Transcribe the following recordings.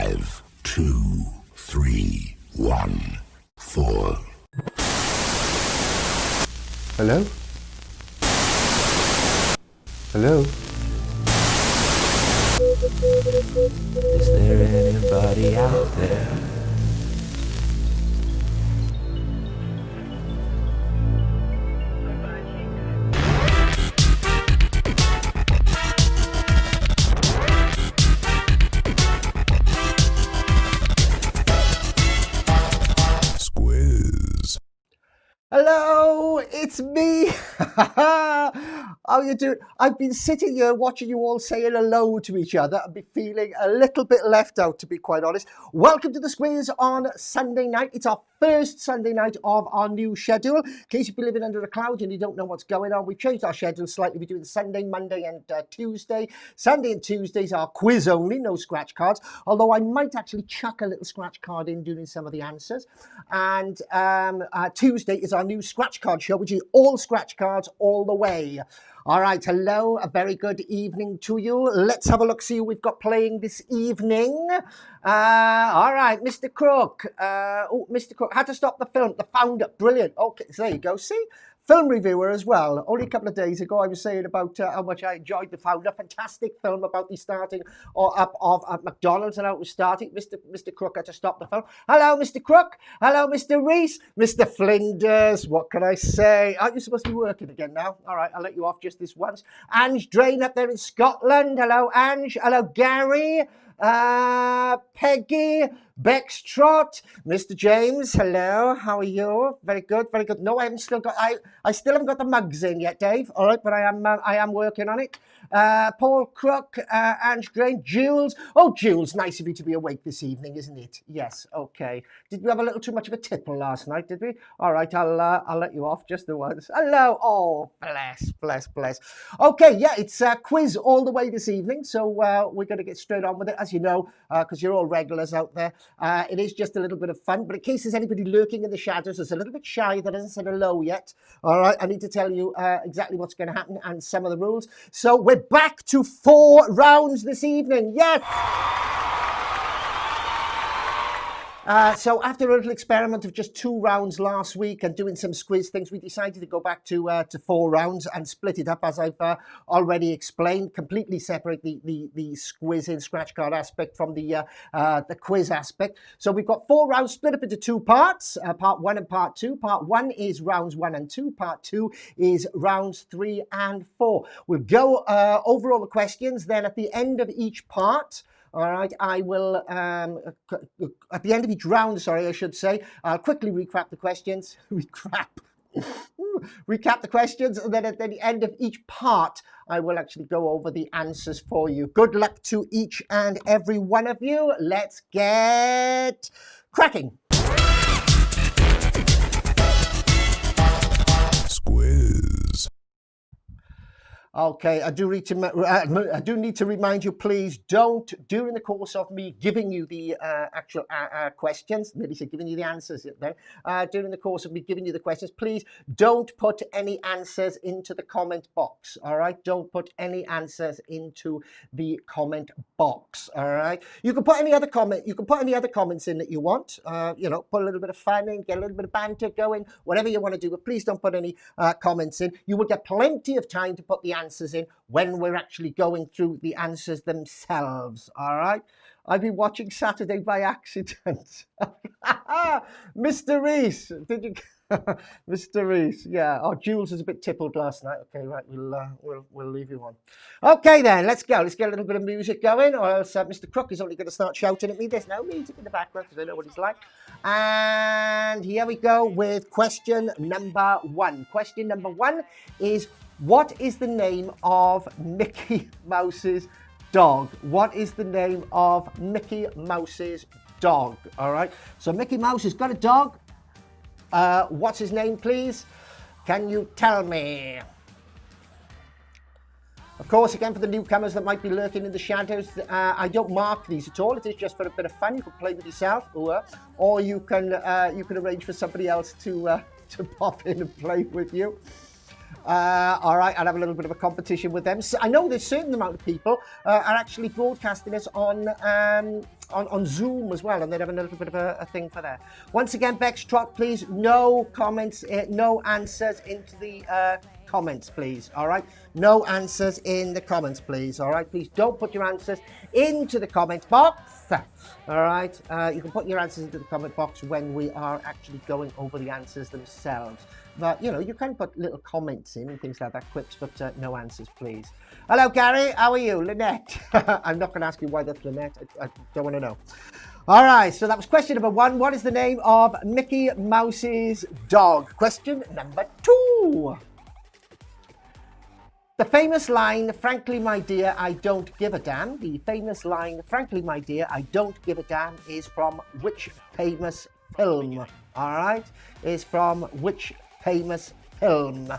5, 2, 3, 1, 4. Hello? Hello? Is there anybody out there? Squiz. Hello, it's me. How you doing? I've been sitting here watching you all saying hello to each other and be feeling a little bit left out, to be quite honest. Welcome to the Squiz on Sunday night. It's our first Sunday night of our new schedule. In case you've been living under a cloud and you don't know what's going on, we've changed our schedule slightly. We're doing Sunday, Monday and Tuesday. Sunday and Tuesdays are quiz only, no scratch cards. Although I might actually chuck a little scratch card in during some of the answers. And Tuesday is our new scratch card show, which is all scratch cards all the way. All right, hello, a very good evening to you. Let's have a look, see who we've got playing this evening. All right, Mr. Crook. Mr. Crook, How to Stop the Film, the founder, brilliant. Okay, so there you go, see? Film reviewer as well. Only a couple of days ago, I was saying about how much I enjoyed The Founder. Fantastic film about the starting up of McDonald's and how it was starting. Mr. Crook Had to Stop the Film. Hello, Mr. Crook. Hello, Mr. Reese. Mr. Flinders. What can I say? Aren't you supposed to be working again now? All right, I'll let you off just this once. Ange Drain up there in Scotland. Hello, Ange. Hello, Gary. Peggy, Bex Trot, Mr. James, hello, how are you? Very good, very good. No, I still haven't got the mugs in yet, Dave. All right, but I am working on it. Paul Crook, Ange Grain, Jules. Oh, Jules, nice of you to be awake this evening, isn't it? Yes, okay. Did we have a little too much of a tipple last night, did we? All right, I'll let you off just the once. Hello. Oh, bless. Okay, yeah, it's quiz all the way this evening, so we're going to get straight on with it, as you know, because you're all regulars out there. It is just a little bit of fun, but in case there's anybody lurking in the shadows that's a little bit shy that hasn't said hello yet, all right, I need to tell you exactly what's going to happen and some of the rules. So we're back to 4 rounds this evening. Yes! So after a little experiment of just 2 rounds last week and doing some squiz things, we decided to go back to 4 rounds and split it up, as I've already explained, completely separate the squiz in scratch card aspect from the quiz aspect. So we've got 4 rounds split up into 2 parts, part 1 and part 2. Part 1 is rounds 1 and 2. Part 2 is rounds 3 and 4. We'll go over all the questions. Then at the end of each part, all right, I will, at the end of each round, I should say, I'll quickly recap the questions. Recap the questions, and then at the end of each part, I will actually go over the answers for you. Good luck to each and every one of you. Let's get cracking. Squiz. Okay, I do need to remind you, please don't, during the course of me giving you the actual questions, maybe say giving you the answers then, during the course of me giving you the questions, please don't put any answers into the comment box, all right? Don't put any answers into the comment box, all right? You can put any other comments in that you want, you know, put a little bit of fun in, get a little bit of banter going, whatever you want to do, but please don't put any comments in. You will get plenty of time to put the answers in when we're actually going through the answers themselves. All right, I've been watching Saturday by accident. Mr. Reese, did you? Mr. Reese, yeah. Oh, Jules was a bit tippled last night. Okay, right, we'll leave you on. Okay, then let's go. Let's get a little bit of music going, or else Mr. Crook is only going to start shouting at me. There's no music in the background because I know what he's like. And here we go with question number 1. Question number 1 is, what is the name of Mickey Mouse's dog? What is the name of Mickey Mouse's dog? All right, so Mickey Mouse has got a dog. What's his name, please? Can you tell me? Of course, again, for the newcomers that might be lurking in the shadows, I don't mark these at all. It is just for a bit of fun. You can play with yourself, or you can arrange for somebody else to pop in and play with you. All right, I'll have a little bit of a competition with them. So I know there's a certain amount of people are actually broadcasting this on Zoom as well, and they'd have a little bit of a thing for that. Once again, Bex Trot, please, no comments, no answers into the comments, please. All right, no answers in the comments, please. All right, please don't put your answers into the comment box. All right, you can put your answers into the comment box when we are actually going over the answers themselves. But, you know, you can put little comments in and things like that, quips, but no answers, please. Hello, Gary. How are you? Lynette. I'm not going to ask you why that's Lynette. I don't want to know. All right, so that was question number 1. What is the name of Mickey Mouse's dog? Question number 2. The famous line, frankly, my dear, I don't give a damn. The famous line, frankly, my dear, I don't give a damn, is from which famous film? All right, is from which famous film?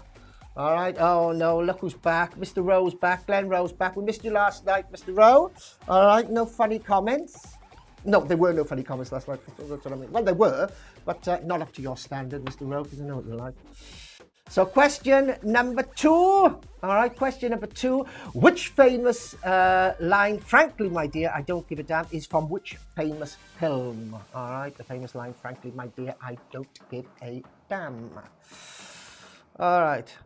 All right, oh no, look who's back. Mr. Rowe's back, Glenn Rowe's back. We missed you last night, Mr. Rowe. All right, no funny comments. No, there were no funny comments last night. That's what I mean. Well, there were, but not up to your standard, Mr. Rowe, because I know what you're like. So question number 2. All right, question number 2. Which famous line, frankly, my dear, I don't give a damn, is from which famous film? All right, the famous line, frankly, my dear, I don't give a damn. All right.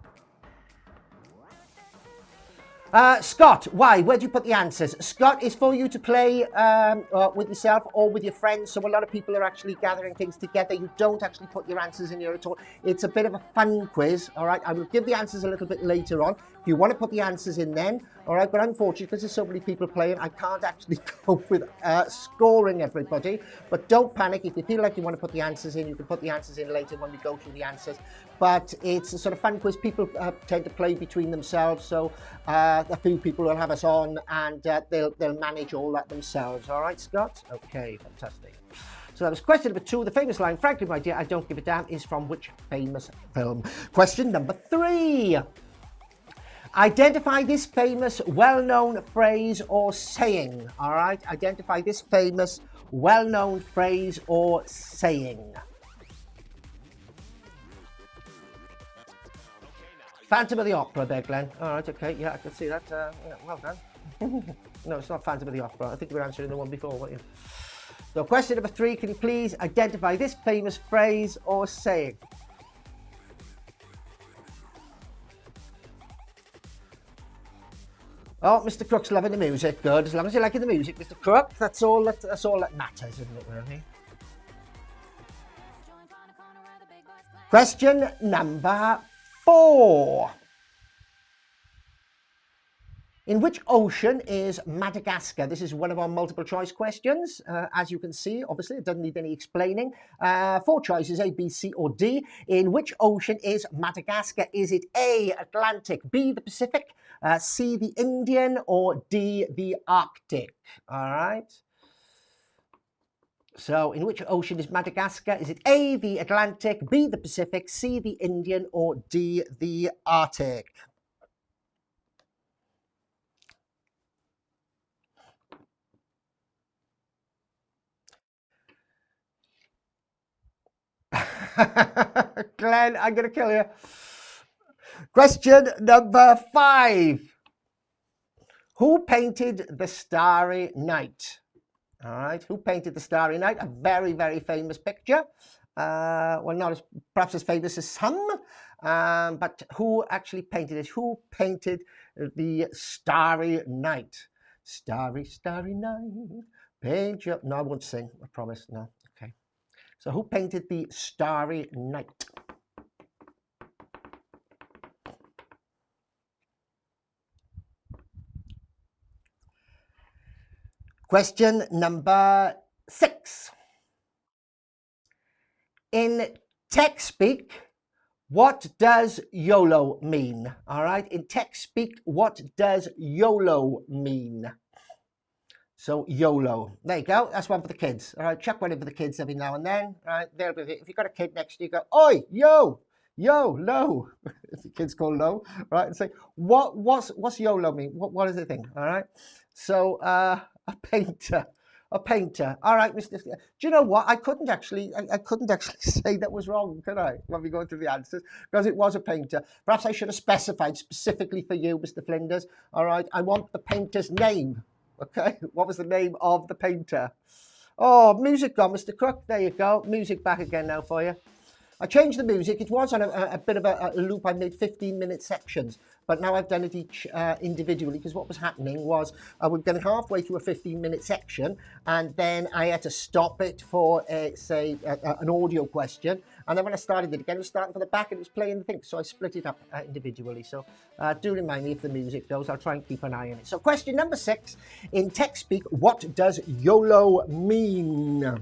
Scott, why? Where do you put the answers? Scott, is for you to play with yourself or with your friends. So a lot of people are actually gathering things together. You don't actually put your answers in here at all. It's a bit of a fun quiz, all right? I will give the answers a little bit later on. If you want to put the answers in then, all right? But unfortunately, because there's so many people playing, I can't actually go with scoring everybody. But don't panic. If you feel like you want to put the answers in, you can put the answers in later when we go through the answers. But it's a sort of fun quiz. People tend to play between themselves. So a few people will have us on and they'll manage all that themselves. All right, Scott? Okay, fantastic. So that was question number 2. The famous line, frankly, my dear, I don't give a damn, is from which famous film? Question number 3. Identify this famous, well-known phrase or saying. All right, identify this famous, well-known phrase or saying. Phantom of the Opera there, Glenn. All right, okay, yeah, I can see that. Yeah, well done. No, it's not Phantom of the Opera. I think you were answering the one before, weren't you? So question number 3, can you please identify this famous phrase or saying? Oh, Mr. Crook's loving the music. Good. As long as you're liking the music, Mr. Crook, that's all that matters, isn't it, really? Question number 4. In which ocean is Madagascar? This is one of our multiple choice questions. As you can see, obviously, it doesn't need any explaining. 4 choices, A, B, C, or D. In which ocean is Madagascar? Is it A, Atlantic, B, the Pacific, C, the Indian, or D, the Arctic? All right. So, in which ocean is Madagascar? Is it A, the Atlantic, B, the Pacific, C, the Indian, or D, the Arctic? Glenn, I'm going to kill you. Question number 5. Who painted the Starry Night? All right, who painted the Starry Night? A very, very famous picture. Well, not as perhaps as famous as some, but who actually painted it? Who painted the Starry Night? Starry, starry night, paint your... No, I won't sing, I promise, no. Okay. So who painted the Starry Night? Question number 6. In tech speak, what does YOLO mean? All right, in tech speak, what does YOLO mean? So YOLO, there you go. That's one for the kids. All right, chuck one in for the kids every now and then. All right, they'll be, if you've got a kid next to you, go, oi, yo, low. If the kids call low, right, and say, what's YOLO mean? What does it think? All right, so a painter. A painter. All right, Mr. Do you know what? I couldn't actually say that was wrong, could I? When we go through the answers, because it was a painter. Perhaps I should have specified specifically for you, Mr. Flinders. All right, I want the painter's name. Okay, what was the name of the painter? Oh, music gone, Mr. Crook. There you go. Music back again now for you. I changed the music. It was on a bit of a loop. I made 15-minute sections, but now I've done it each individually, because what was happening was we're getting halfway through a 15-minute section, and then I had to stop it for, say, an audio question. And then when I started it again, it was starting from the back and it was playing the thing. So I split it up individually. So do remind me if the music goes. I'll try and keep an eye on it. So question number 6. In tech speak, what does YOLO mean?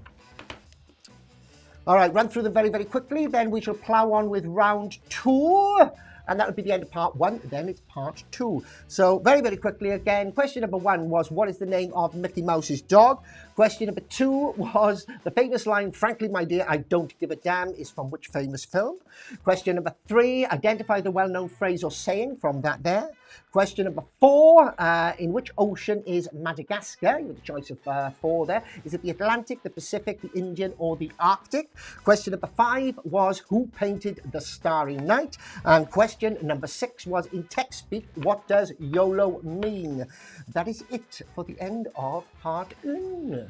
All right, run through them very, very quickly. Then we shall plow on with round 2. And that would be the end of part 1. Then it's part 2. So very, very quickly again. Question number 1 was, what is the name of Mickey Mouse's dog? Question number 2 was, the famous line, frankly, my dear, I don't give a damn, is from which famous film? Question number 3, identify the well-known phrase or saying from that there. Question number 4, in which ocean is Madagascar? You have the choice of 4 there. Is it the Atlantic, the Pacific, the Indian, or the Arctic? Question number 5 was, who painted The Starry Night? And question number 6 was, in tech speak, what does YOLO mean? That is it for the end of part 1.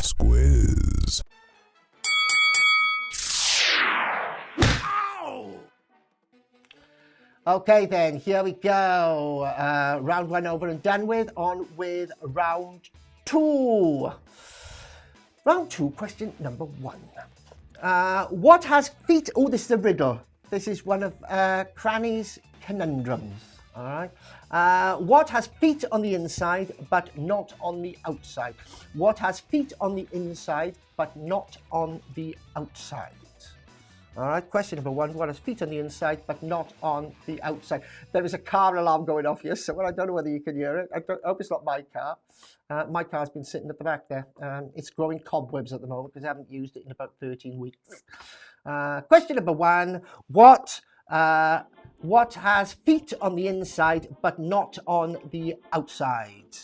Squiz. Okay then, here we go. Round 1 over and done with. On with round 2. Round 2, question number 1. What has feet? Oh, this is a riddle. This is one of Cranny's conundrums. All right. What has feet on the inside but not on the outside? What has feet on the inside but not on the outside? All right, question number 1. What has feet on the inside but not on the outside? There is a car alarm going off here, so I don't know whether you can hear it. I hope it's not my car. My car's been sitting at the back there. It's growing cobwebs at the moment because I haven't used it in about 13 weeks. Question number 1. What has feet on the inside but not on the outside?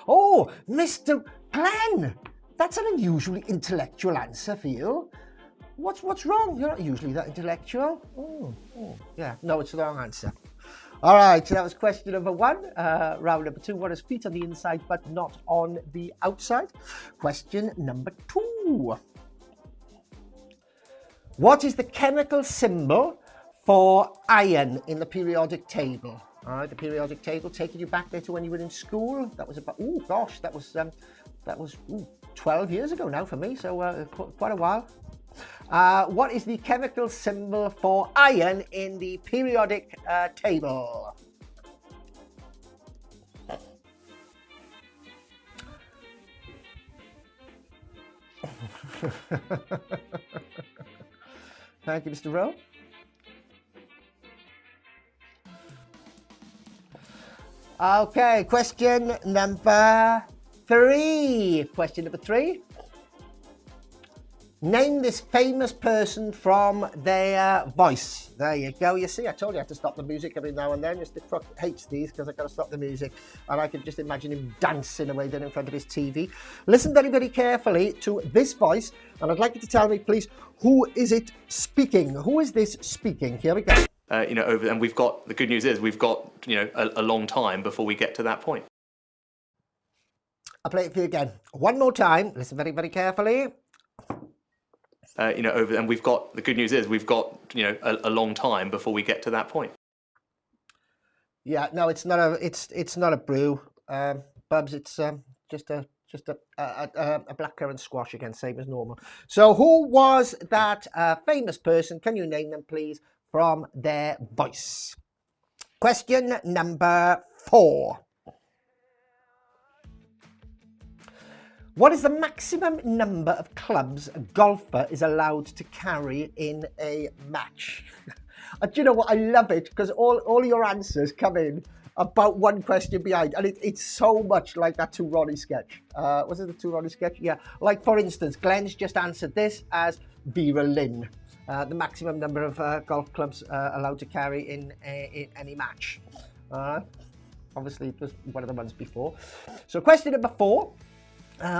Oh, Mr. Glenn! That's an unusually intellectual answer for you. What's wrong? You're not usually that intellectual. Yeah, no, it's the wrong answer. All right, so that was question number 1. Round number 2, what has feet on the inside but not on the outside? Question number 2. What is the chemical symbol for iron in the periodic table? All right, the periodic table, taking you back there to when you were in school. That was about, oh gosh, that was 12 years ago now for me, so quite a while. What is the chemical symbol for iron in the periodic table? Thank you, Mr. Rowe. Okay, question number 3. Question number 3. Name this famous person from their voice. There you go. You see, I told you I had to stop the music every now and then. Mr. Crook hates these because I've got to stop the music. And I could just imagine him dancing away there in front of his TV. Listen very, very carefully to this voice. And I'd like you to tell me, please, who is it speaking? Who is this speaking? Here we go. And we've got, the good news is we've got, a long time before we get to that point. I'll play it for you again. One more time. Listen very, very carefully. And we've got, the good news is we've got, a long time before we get to that point. Yeah, no, it's not a brew, Bubs. It's just a blackcurrant squash again, same as normal. So who was that famous person? Can you name them, please, from their voice? Question number 4. What is the maximum number of clubs a golfer is allowed to carry in a match? And do you know what? I love it because all your answers come in about one question behind. And it's so much like that Two Ronnie sketch. Was it the Two Ronnie sketch? Yeah. Like, for instance, Glenn's just answered this as Vera Lynn. The maximum number of golf clubs allowed to carry in any match. obviously it was one of the ones before. So question number 4.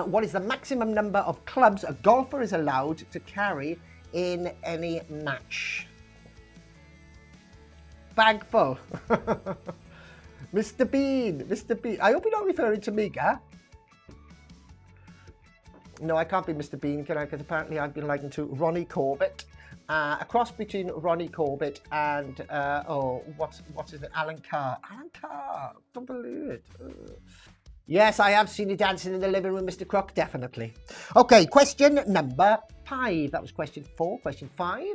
What is the maximum number of clubs a golfer is allowed to carry in any match? Bag full. Mr. Bean. I hope you're not referring to me, Gar. No, I can't be Mr. Bean, can I? Because apparently I've been likened to Ronnie Corbett. A cross between Ronnie Corbett and, what's his name? Alan Carr. Alan Carr. Don't believe it. Yes, I have seen you dancing in the living room, Mr. Crook, definitely. Okay, question number 5. That was question 4. Question 5.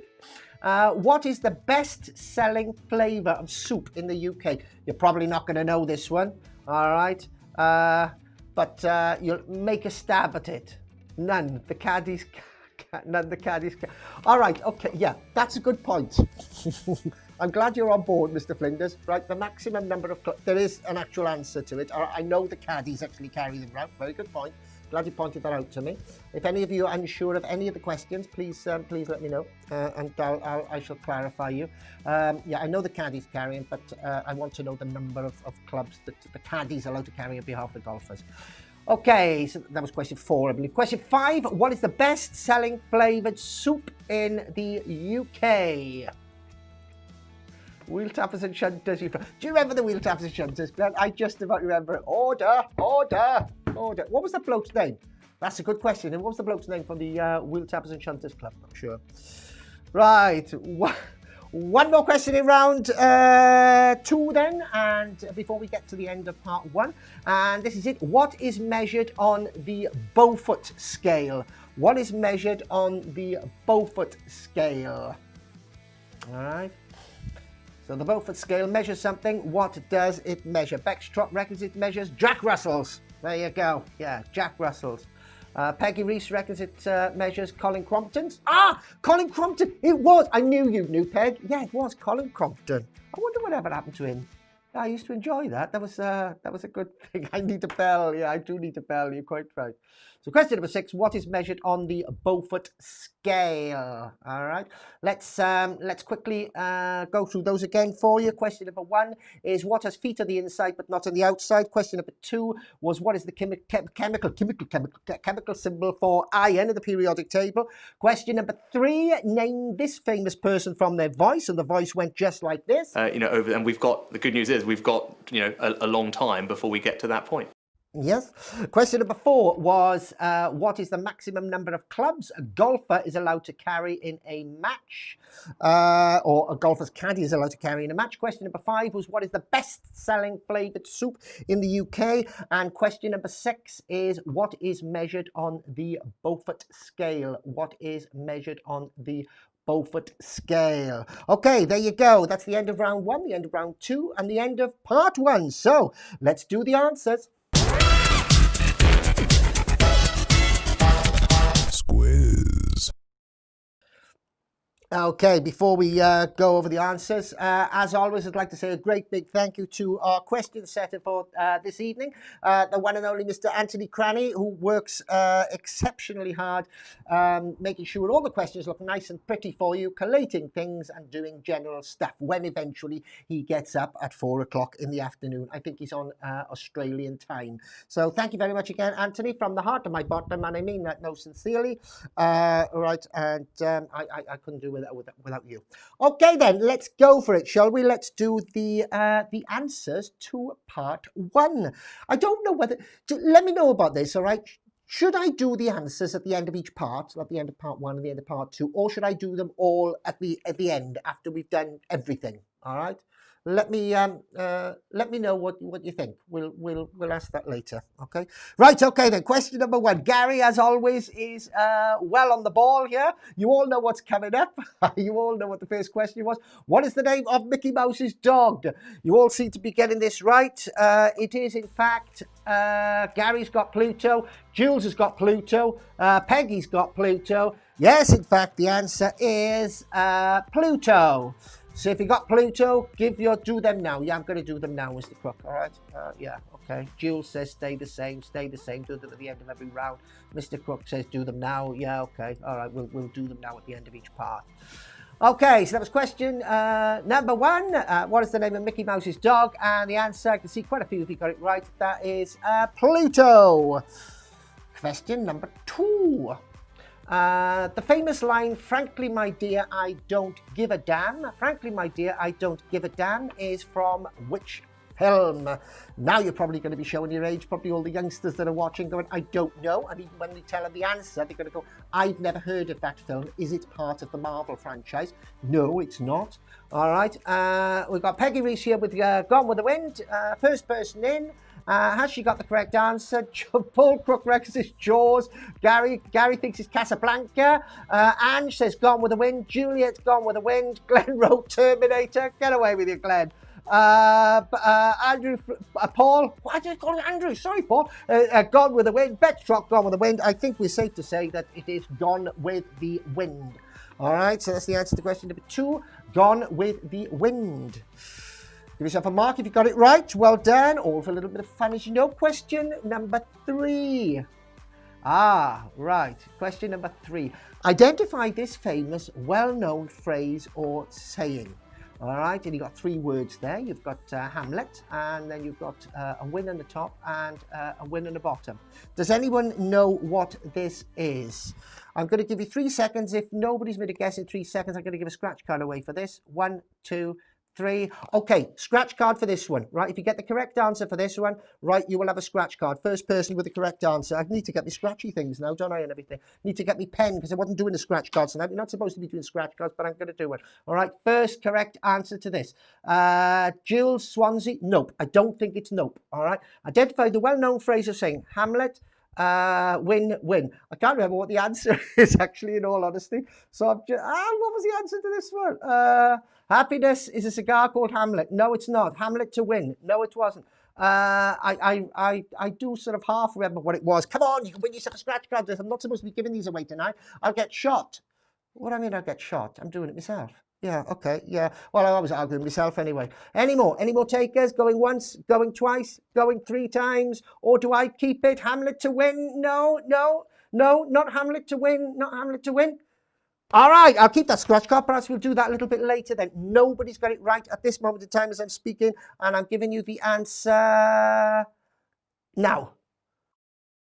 What is the best-selling flavour of soup in the UK? You're probably not going to know this one, all right? But you'll make a stab at it. None. The caddies... None. The caddies... All right, okay, yeah, that's a good point. I'm glad you're on board, Mr. Flinders. Right, the maximum number of... There is an actual answer to it. I know the caddies actually carry them around. Very good point. Glad you pointed that out to me. If any of you are unsure of any of the questions, please let me know, and I shall clarify you. Yeah, I know the caddies carry them, but I want to know the number of clubs that the caddies are allowed to carry on behalf of the golfers. Okay, so that was question 4, I believe. Question 5, what is the best-selling flavoured soup in the UK? Wheel tappers and shunters. Do you remember the wheel tappers and shunters, Glenn? I just about remember it. Order. What was the bloke's name? That's a good question. And what was the bloke's name from the Wheel Tappers and Shunters Club? Not sure. Right. One more question in round 2 then, and before we get to the end of part 1, and this is it. What is measured on the Beaufort scale? What is measured on the Beaufort scale? All right. So the Beaufort scale measures something. What does it measure? Bextrot reckons it measures Jack Russells. There you go. Yeah, Jack Russells. Peggy Reese reckons it measures Colin Crompton's. Ah, Colin Crompton. It was. I knew you knew, Peg. Yeah, it was Colin Crompton. I wonder whatever happened to him. I used to enjoy that. That was a good thing. I need a bell. Yeah, I do need a bell. You're quite right. So question number 6, what is measured on the Beaufort scale? All right, let's quickly go through those again for you. Question number 1 is what has feet on the inside but not on the outside? Question number 2 was what is the chemical symbol for iron in the periodic table? Question number 3, name this famous person from their voice, and the voice went just like this. And we've got, the good news is we've got, a long time before we get to that point. Yes. Question number 4 was what is the maximum number of clubs a golfer is allowed to carry in a match, or a golfer's caddy is allowed to carry in a match. Question number 5 was what is the best-selling flavoured soup in the UK, and question number 6 is what is measured on the Beaufort scale? What is measured on the Beaufort scale? Okay, there you go. That's the end of round 1, the end of round 2, and the end of part 1. So let's do the answers. Squiz. Okay, before we go over the answers, as always, I'd like to say a great big thank you to our question setter for this evening, the one and only Mr. Anthony Cranny, who works exceptionally hard, making sure all the questions look nice and pretty for you, collating things and doing general stuff when eventually he gets up at 4 o'clock in the afternoon. I think he's on Australian time. So thank you very much again, Anthony, from the heart of my bottom, and I mean that most sincerely. Right, and I couldn't do without you. Okay then, let's go for it, shall we? Let's do the answers to part 1. I don't know whether, let me know about this, all right? Should I do the answers at the end of each part, at the end of part 1 and the end of part 2, or should I do them all at the end after we've done everything? All right. Let me know what you think. We'll ask that later. Okay. Right. Okay then. Question number 1. Gary, as always, is well on the ball here. You all know what's coming up. You all know what the first question was. What is the name of Mickey Mouse's dog? You all seem to be getting this right. It is in fact Gary's got Pluto. Jules has got Pluto. Peggy's got Pluto. Yes, in fact, the answer is Pluto. So if you got Pluto, do them now. Yeah, I'm going to do them now, Mr. Crook. All right. Yeah. Okay. Jules says stay the same. Do them at the end of every round. Mr. Crook says do them now. Yeah. Okay. All right. We'll do them now at the end of each part. Okay, so that was question number 1. What is the name of Mickey Mouse's dog? And the answer, I can see quite a few of you got it right. That is Pluto. Question number 2. The famous line, frankly, my dear, I don't give a damn. Frankly, my dear, I don't give a damn is from which film? Now you're probably going to be showing your age. Probably all the youngsters that are watching going, I don't know. And even when we tell them the answer, they're going to go, I've never heard of that film. Is it part of the Marvel franchise? No, it's not. All right. We've got Peggy Reese here with Gone with the Wind. First person in. Has she got the correct answer? Paul Crook reckons it's Jaws. Gary thinks it's Casablanca. Ange says Gone with the Wind. Juliet's Gone with the Wind. Glenn wrote Terminator. Get away with you, Glenn. Andrew, Paul, why did I call it Andrew? Sorry, Paul. Gone with the Wind. Bet's Truck, Gone with the Wind. I think we're safe to say that it is Gone with the Wind. All right, so that's the answer to question number 2. Gone with the Wind. Give yourself a mark if you got it right. Well done. All for a little bit of fun, as you know. Question number 3. Right. Question number 3. Identify this famous, well-known phrase or saying. All right, and you've got 3 words there. You've got Hamlet, and then you've got a win on the top and a win on the bottom. Does anyone know what this is? I'm going to give you 3 seconds. If nobody's made a guess in 3 seconds, I'm going to give a scratch card away for this. 1, 2, 3. Okay, scratch card for this one, right? If you get the correct answer for this one, right, you will have a scratch card. First person with the correct answer. I need to get me scratchy things now, don't I, and everything. Need to get me pen because I wasn't doing the scratch cards tonight. You're not supposed to be doing scratch cards, but I'm going to do it. All right, first correct answer to this. Jules Swansea, nope. I don't think it's nope, all right? Identify the well-known phrase of saying Hamlet, win, win. I can't remember what the answer is, actually, in all honesty. So I'm just, what was the answer to this one? Happiness is a cigar called Hamlet. No, it's not. Hamlet to win. No, it wasn't. I do sort of half remember what it was. Come on, you can win yourself a scratch card. I'm not supposed to be giving these away tonight. I'll get shot. What do I mean I'll get shot? I'm doing it myself. Yeah, okay, yeah. Well, I was arguing myself anyway. Any more takers? Going once, going twice, going 3 times? Or do I keep it? Hamlet to win? No, not Hamlet to win, not Hamlet to win. All right, I'll keep that scratch card. Perhaps we'll do that a little bit later then. Nobody's got it right at this moment in time as I'm speaking, and I'm giving you the answer now.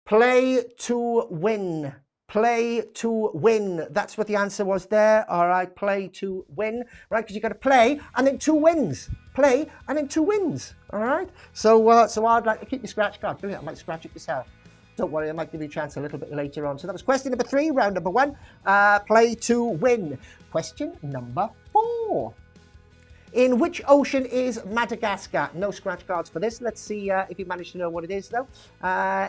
Play to win. Play to win. That's what the answer was there. All right, play to win. Right, because you've got to play and then 2 wins. Play and then 2 wins. All right. So I'd like to keep your scratch card. I might scratch it myself. Don't worry, I might give you a chance a little bit later on. So that was question number 3, round number 1. Play to win. Question number 4. In which ocean is Madagascar? No scratch cards for this. Let's see if you manage to know what it is, though.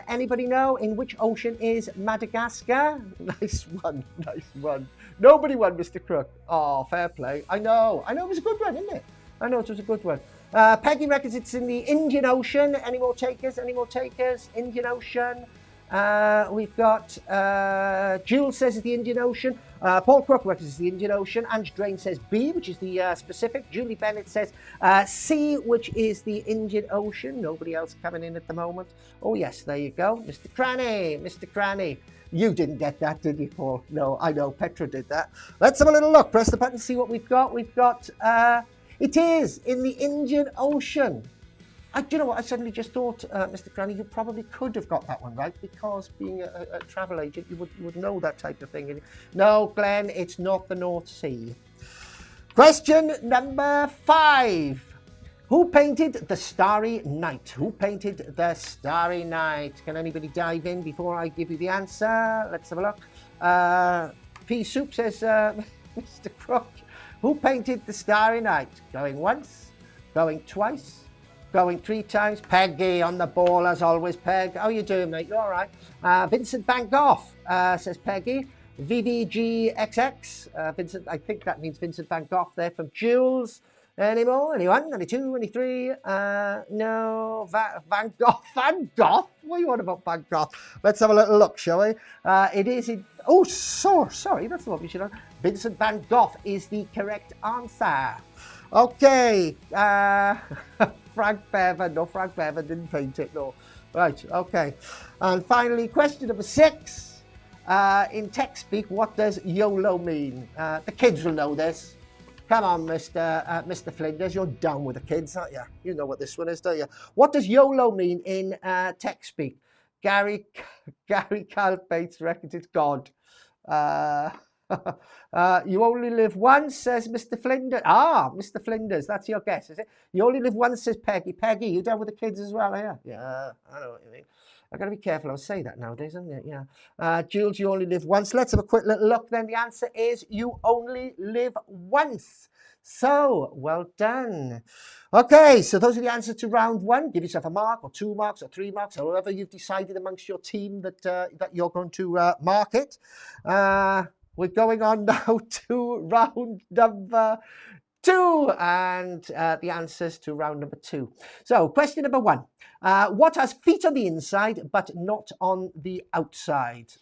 Anybody know in which ocean is Madagascar? Nice one, nice one. Nobody won, Mr. Crook. Oh, fair play. I know it was a good one, isn't it? I know it was a good one. Peggy reckons it's in the Indian Ocean. Any more takers? Any more takers? Indian Ocean. We've got Jules says it's the Indian Ocean. Paul Crook reckons it's the Indian Ocean. Ange Drain says B, which is the Pacific. Julie Bennett says C, which is the Indian Ocean. Nobody else coming in at the moment. Oh, yes, there you go. Mr. Cranny, Mr. Cranny. You didn't get that, did you, Paul? No, I know. Petra did that. Let's have a little look. Press the button, see what we've got. We've got, it is in the Indian Ocean. Do you know what? I suddenly just thought, Mr. Cranny, you probably could have got that one right because being a travel agent, you would know that type of thing. No, Glenn, it's not the North Sea. Question number 5. Who painted The Starry Night? Who painted The Starry Night? Can anybody dive in before I give you the answer? Let's have a look. Pea Soup says, Mr. Crook, who painted The Starry Night? Going once, going twice, going 3 times. Peggy on the ball as always, Peg. How you doing, mate? You all right? Vincent Van Gogh, says Peggy. VVGXX. Vincent, I think that means Vincent Van Gogh there from Jules. Any more? Anyone? 22, 23? No. Van Gogh? Van Gogh? What are you on about Van Gogh? Let's have a little look, shall we? It is in... Oh, sorry. That's the one we should have. Vincent Van Gogh is the correct answer. Okay. Frank Bevan. No, Frank Bevan didn't paint it, no. Right, okay. And finally, question number 6. In tech speak, what does YOLO mean? The kids will know this. Come on, Mr. Flinders, you're down with the kids, aren't you? You know what this one is, don't you? What does YOLO mean in tech speak? Gary Calpates reckons it's God. You only live once, says Mr. Flinders. Ah, Mr. Flinders, that's your guess, is it? You only live once, says Peggy. Peggy, you down with the kids as well, are you? Yeah, I know what you mean. I've got to be careful. I'll say that nowadays, isn't it? Yeah. Jules, you only live once. Let's have a quick little look then. The answer is you only live once. So, well done. Okay, so those are the answers to round one. Give yourself a mark or 2 marks or 3 marks, or however you've decided amongst your team that that you're going to mark it. We're going on now to round number 2 and the answers to round number 2. So question number 1. What has feet on the inside but not on the outside?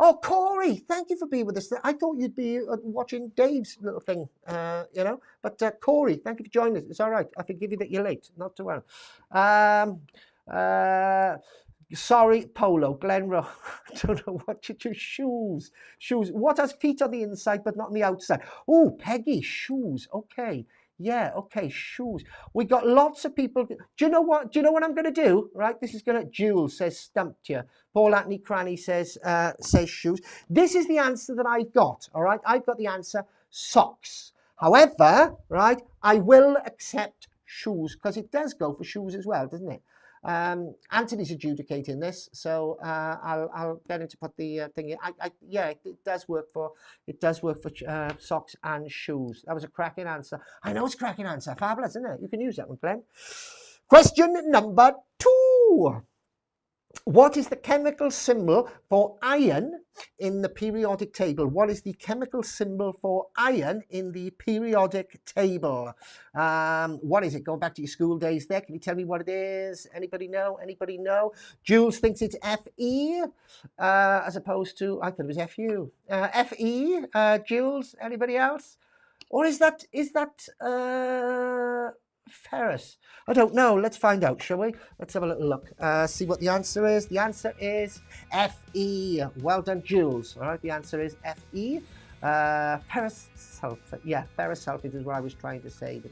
Oh, Corey, thank you for being with us. I thought you'd be watching Dave's little thing, you know. But Corey, thank you for joining us. It's all right. I forgive you that you're late. Not too well. Sorry, Polo, Glenroe. I don't know what to do. Shoes. What has feet on the inside but not on the outside? Oh, Peggy, shoes. Okay. Yeah, okay, shoes. We got lots of people. Do you know what? Do you know what I'm going to do? Right, this is going to. Jules says stumped you. Paul Anthony Cranny says shoes. This is the answer that I've got. All right, I've got the answer socks. However, right, I will accept shoes because it does go for shoes as well, doesn't it? Anthony's adjudicating this, so I'll get him to put the thing in. Yeah, it does work for socks and shoes. That was a cracking answer. I know it's a cracking answer. Fabulous, isn't it? You can use that one, Glenn. Question number 2. What is the chemical symbol for iron in the periodic table? What is the chemical symbol for iron in the periodic table? What is it? Going back to your school days there, can you tell me what it is? Anybody know? Anybody know? Jules thinks it's Fe as opposed to, I thought it was Fu. Fe, Jules, anybody else? Or is that ferrous? I don't know. Let's find out, shall we? Let's have a little look. See what the answer is. The answer is Fe. Well done, Jules. All right, the answer is Fe. Ferrous sulfate. Yeah, ferrous sulfate is what I was trying to say, but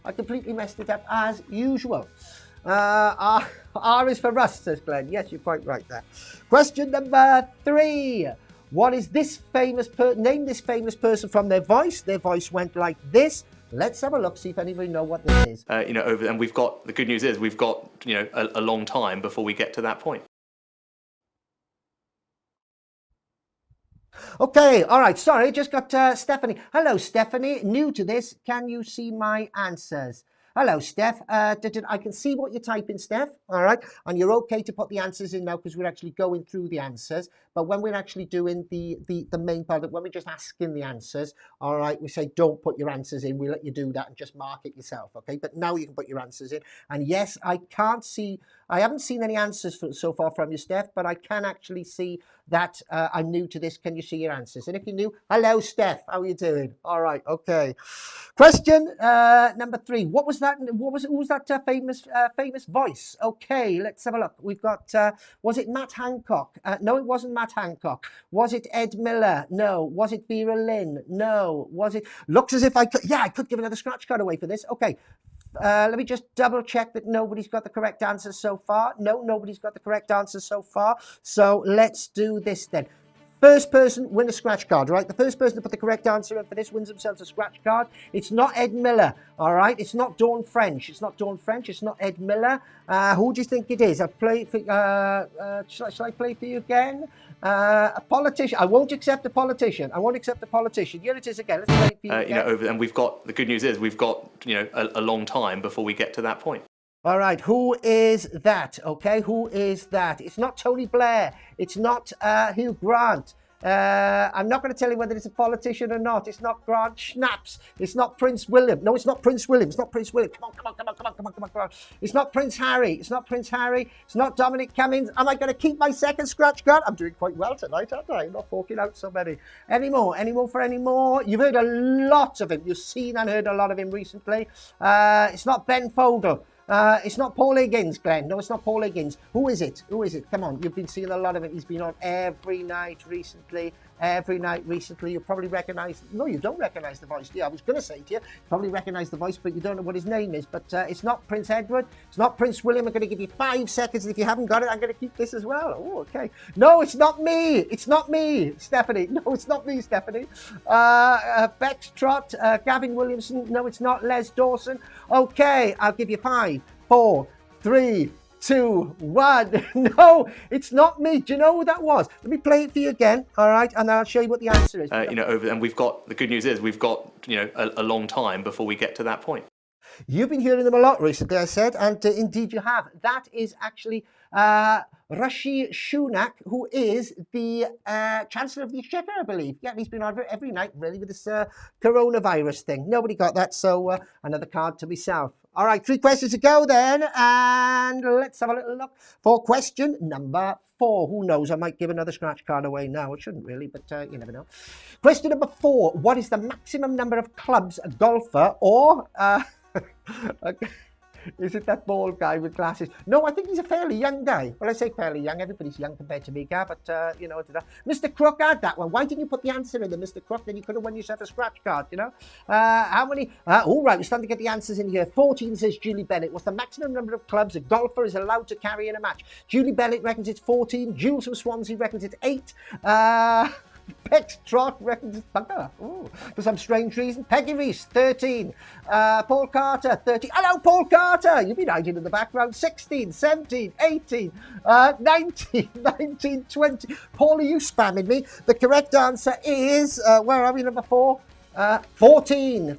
I completely messed it up as usual. R is for rust, says Glenn. Yes, you're quite right there. Question number 3. What is this famous name this famous person from their voice? Their voice went like this. Let's have a look, see if anybody know what this is. And we've got, the good news is we've got, a long time before we get to that point. Okay, all right, sorry, just got Stephanie. Hello, Stephanie, new to this. Can you see my answers? Hello, Steph. I can see what you're typing, Steph, all right? And you're okay to put the answers in now because we're actually going through the answers. But when we're actually doing the main part, when we're just asking the answers, all right, we say don't put your answers in. We let you do that and just mark it yourself, okay? But now you can put your answers in. And yes, I haven't seen any answers so far from you, Steph, but I can actually see that I'm new to this. Can you see your answers? And if you're new, hello, Steph. How are you doing? All right, okay. Question number 3. Who was that famous voice? Okay, let's have a look. We've got, was it Matt Hancock? No, it wasn't Matt Hancock. Was it Ed Miller? No. Was it Vera Lynn? No. Was it, looks as if I could give another scratch card away for this. Okay. Let me just double check that nobody's got the correct answer so far. No, nobody's got the correct answer so far. So let's do this then. First person win a scratch card, right? The first person to put the correct answer in for this wins themselves a scratch card. It's not Ed Miller, all right? It's not Dawn French. It's not Dawn French. It's not Ed Miller. Who do you think it is? I'll play for, shall I play for you again? A politician. I won't accept a politician. I won't accept a politician. Here it is again. Let's play it for you again. And we've got, the good news is we've got, a long time before we get to that point. All right, who is that? Okay, who is that? It's not Tony Blair. It's not Hugh Grant. I'm not going to tell you whether it's a politician or not. It's not Grant Schnaps. It's not Prince William. No, it's not Prince William. It's not Prince William. Come on. It's not Prince Harry. It's not Prince Harry. It's not Dominic Cummings. Am I going to keep my second scratch card? I'm doing quite well tonight, aren't I? I'm not forking out so many. Any more? You've heard a lot of him. You've seen and heard a lot of him recently. It's not Ben Fogle. It's not Paul Higgins, Glenn. No, it's not Paul Higgins. Who is it? Who is it? Come on, you've been seeing a lot of it. He's been on every night recently. Every night recently. You probably recognise... No, you don't recognise the voice. Yeah, I was going to say to you, probably recognise the voice, but you don't know what his name is. But it's not Prince Edward. It's not Prince William. I'm going to give you 5 seconds. And if you haven't got it, I'm going to keep this as well. Oh, okay. No, it's not me. It's not me, Stephanie. No, it's not me, Stephanie. Bex Trott, Gavin Williamson. No, it's not Les Dawson. Okay, I'll give you 5, 4, 3, 2, 1. No, it's not me. Do you know who that was? Let me play it for you again, all right? And I'll show you what the answer is. And we've got, the good news is we've got, a long time before we get to that point. You've been hearing them a lot recently, I said, and indeed you have. That is actually Rishi Sunak, who is the Chancellor of the Exchequer, I believe. Yeah, he's been on every night, really, with this coronavirus thing. Nobody got that, so another card to myself. All right, 3 questions to go then, and let's have a little look for question number 4. Who knows, I might give another scratch card away now. I shouldn't really, but you never know. Question number 4. What is the maximum number of clubs a golfer or... Okay. Is it that bald guy with glasses? No, I think he's a fairly young guy. Well, I say fairly young. Everybody's young compared to me, but, Mr. Crook had that one. Why didn't you put the answer in there, Mr. Crook? Then you could have won yourself a scratch card, How many? All right, we're starting to get the answers in here. 14 says Julie Bennett. What's the maximum number of clubs a golfer is allowed to carry in a match? Julie Bennett reckons it's 14. Jules from Swansea reckons it's 8. Bex Trott reckons it's bugger. Ooh, for some strange reason. Peggy Reese, 13. Paul Carter, 13. Hello, Paul Carter. You've been hiding in the background. 16, 17, 18, 19, 19, 20. Paul, are you spamming me? The correct answer is, where are we, number 4? 14,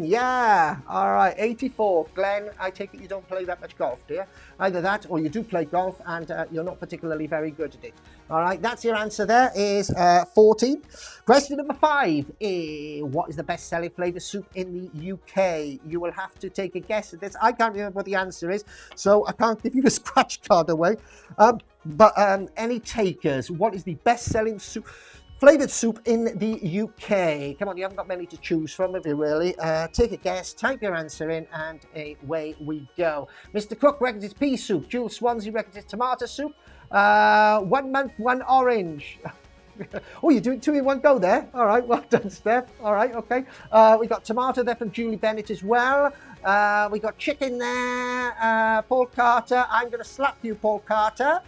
yeah. All right, 84. Glenn, I take it you don't play that much golf, do you? Either that or you do play golf and you're not particularly very good at it. All right, that's your answer there is 14. Question number 5. What is the best-selling flavour soup in the UK? You will have to take a guess at this. I can't remember what the answer is, so I can't give you a scratch card away. But any takers? What is the best-selling soup? Flavoured soup in the UK. Come on, you haven't got many to choose from, have you, really? Take a guess, type your answer in, and away we go. Mr. Cook reckons it's pea soup. Jules Swansea reckons it's tomato soup. 1 month, 1 orange. Oh, you're doing 2 in 1 go there. All right, well done, Steph. All right, okay. We got tomato there from Julie Bennett as well. We got chicken there. Paul Carter. I'm going to slap you, Paul Carter.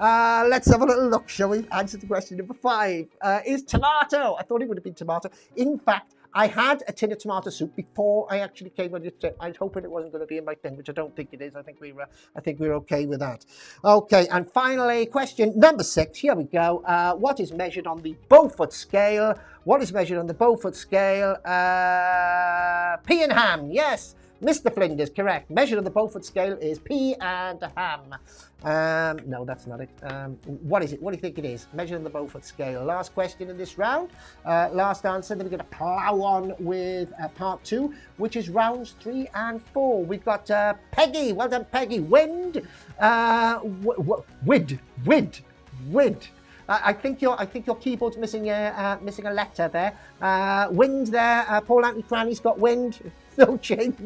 Let's have a little look, shall we? Answer to question number 5. Is tomato? I thought it would have been tomato. In fact, I had a tin of tomato soup before I actually came on your trip. I was hoping it wasn't going to be in my thing, which I don't think it is. I think we're okay with that. Okay, and finally, question number 6. Here we go. What is measured on the Beaufort scale? What is measured on the Beaufort scale? Pea and ham. Yes. Mr. Flinders, correct. Measured on the Beaufort scale is pea and ham. No, that's not it. What is it? What do you think it is? Measured on the Beaufort scale. Last question in this round. Last answer. Then we're going to plough on with part 2, which is rounds 3 and 4. We've got Peggy. Well done, Peggy. Wind. Wind. I think your keyboard's missing a letter there. Wind there. Paul Anthony Cranny's got wind. No change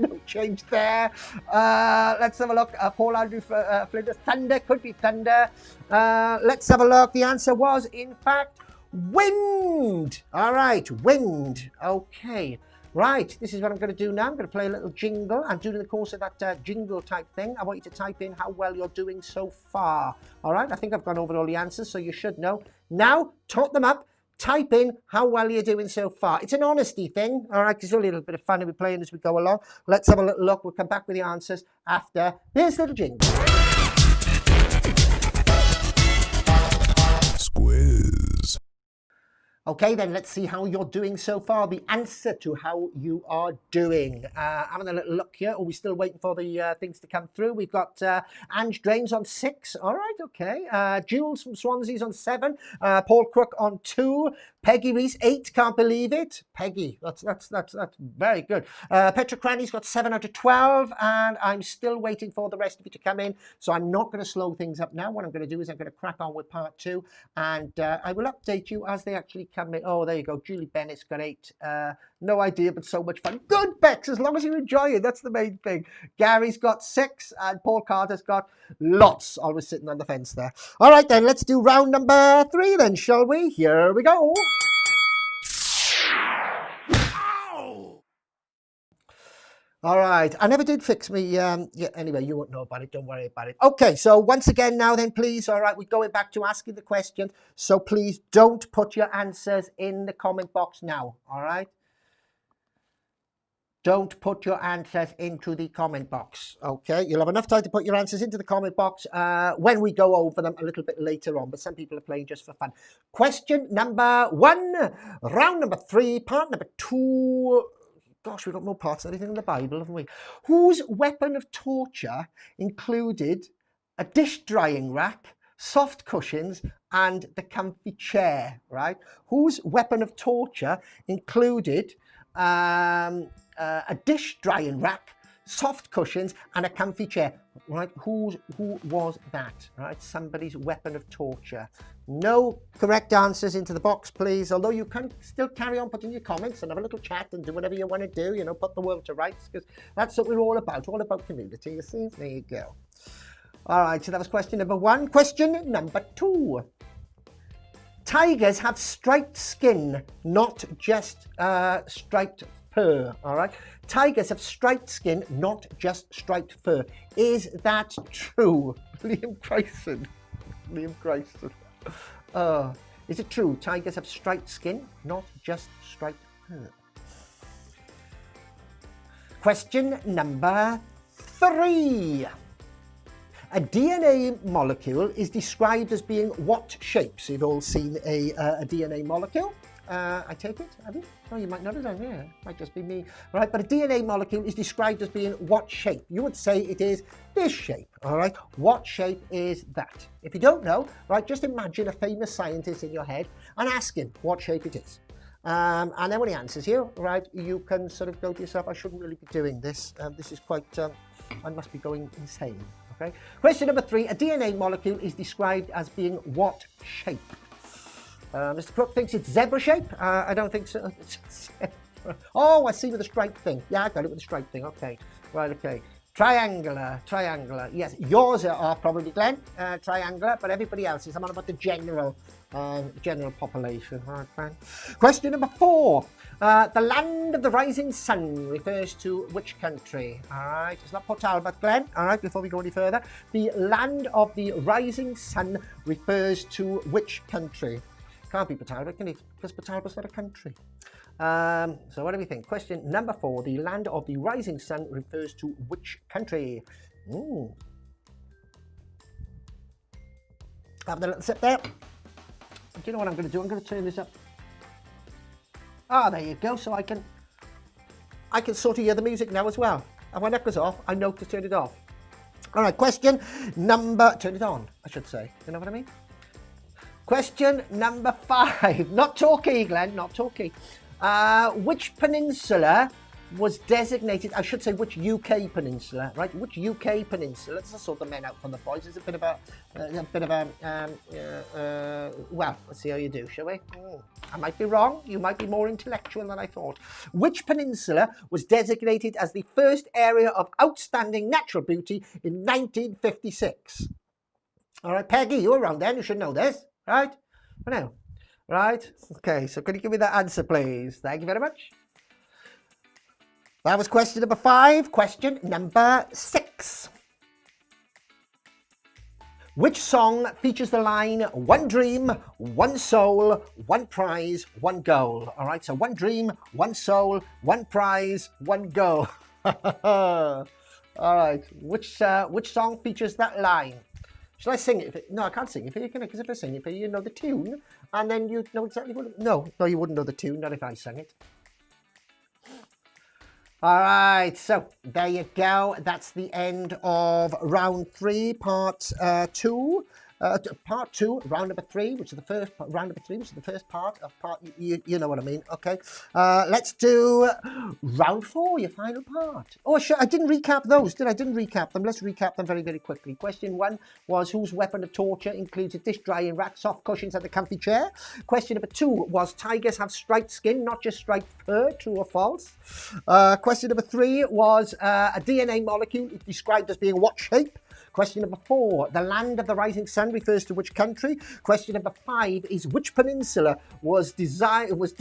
there. Let's have a look. Paul Andrew Flinders. Thunder, could be thunder. Let's have a look. The answer was, in fact, wind. All right, wind. Okay. Right, this is what I'm going to do now. I'm going to play a little jingle, and during the course of that jingle type thing, I want you to type in how well you're doing so far. All right, I think I've gone over all the answers, so you should know. Now, tot them up. Type in how well you're doing so far. It's an honesty thing, all right, because it's only a little bit of fun and we're playing as we go along. Let's have a little look. We'll come back with the answers after this little jingle. Squiz. Okay, then let's see how you're doing so far. The answer to how you are doing. Having a little look here. Are we still waiting for the things to come through? We've got Ange Drains on 6. All right, okay. Jules from Swansea's on 7. Paul Crook on 2. Peggy Reese, 8. Can't believe it. Peggy, that's very good. Petra Cranny's got 7 out of 12, and I'm still waiting for the rest of you to come in. So I'm not going to slow things up now. What I'm going to do is I'm going to crack on with part 2, and I will update you as they actually come in. Oh, there you go. Julie Bennett's got 8. No idea, but so much fun. Good, Bex, as long as you enjoy it. That's the main thing. Gary's got 6, and Paul Carter's got lots. Always sitting on the fence there. All right, then, let's do round number 3 then, shall we? Here we go. All right, I never did fix me. Yeah, anyway, you won't know about it. Don't worry about it. Okay, so once again now then, please. All right, we're going back to asking the question. So please don't put your answers in the comment box now. All right? Don't put your answers into the comment box. Okay, you'll have enough time to put your answers into the comment box when we go over them a little bit later on. But some people are playing just for fun. Question number 1, round number 3, part number 2. Gosh, we've got more parts than anything in the Bible, haven't we? Whose weapon of torture included a dish drying rack, soft cushions, and the comfy chair, right? Whose weapon of torture included a dish drying rack, soft cushions, and a comfy chair, right? Who was that, right? Somebody's weapon of torture. No correct answers into the box, please, although you can still carry on putting your comments and have a little chat and do whatever you want to do, you know, put the world to rights, because that's what we're all about community, you see? There you go. All right, so that was question number 1. Question number 2. Tigers have striped skin, not just striped fur, all right? Tigers have striped skin, not just striped fur. Is that true? Liam Chrysson. Is it true? Tigers have striped skin, not just striped fur. Question number 3. A DNA molecule is described as being what shape? So you've all seen a DNA molecule. I take it, have you? Oh, you might not have done, yeah. Might just be me. All right, but a DNA molecule is described as being what shape? You would say it is this shape, all right? What shape is that? If you don't know, right, just imagine a famous scientist in your head and ask him what shape it is. And then when he answers you, right, you can sort of go to yourself, I shouldn't really be doing this. This is quite, I must be going insane, okay? Question number 3, a DNA molecule is described as being what shape? Mr. Crook thinks it's zebra shape. I don't think so. Oh, I see with the stripe thing. Yeah, I got it with the stripe thing. Okay, right, okay. Triangular. Yes, yours are probably, Glenn, triangular, but everybody else's. I'm on about the general population. All right, fine. Question number 4. The land of the rising sun refers to which country? All right, it's not Port Talbot, Glenn. All right, before we go any further, the land of the rising sun refers to which country? Can't be Port Talbot, can it? Because Port Talbot's not a country. So what do we think? Question number 4. The land of the rising sun refers to which country? Ooh. Have a little sip there. Do you know what I'm going to do? I'm going to turn this up. Ah, there you go. So I can sort of hear the music now as well. And when that goes off, I know to turn it off. All right, question number... Turn it on, I should say. You know what I mean? Question number 5. Not Torquay, Glenn, not Torquay. Which peninsula was designated, I should say which UK peninsula, right? Which UK peninsula? Let's sort the men out from the boys. It's a bit of well, let's see how you do, shall we? I might be wrong. You might be more intellectual than I thought. Which peninsula was designated as the first area of outstanding natural beauty in 1956? All right, Peggy, you were around then. You should know this. Right? I know. Right? Okay, so can you give me that answer, please? Thank you very much. That was question number 5. Question number 6. Which song features the line, one dream, one soul, one prize, one goal? All right, so one dream, one soul, one prize, one goal. All right, which song features that line? Shall I sing it? No, I can't sing it for you, can I? Because if I sing it for you, you know the tune, and then you know exactly what... No, you wouldn't know the tune, not if I sang it. All right, so there you go. That's the end of round 3, part 2. Part 2, round number 3, which is the first part of part. You know what I mean? Okay. Let's do round 4, your final part. Oh, sure. I didn't recap those, did I? Didn't recap them. Let's recap them very, very quickly. Question 1 was whose weapon of torture includes a dish drying rack, soft cushions, and a comfy chair. Question number 2 was tigers have striped skin, not just striped fur. True or false? Question number 3 was a DNA molecule is described as being what shape? Question number 4, the land of the rising sun refers to which country? Question number 5 is which peninsula was designed, which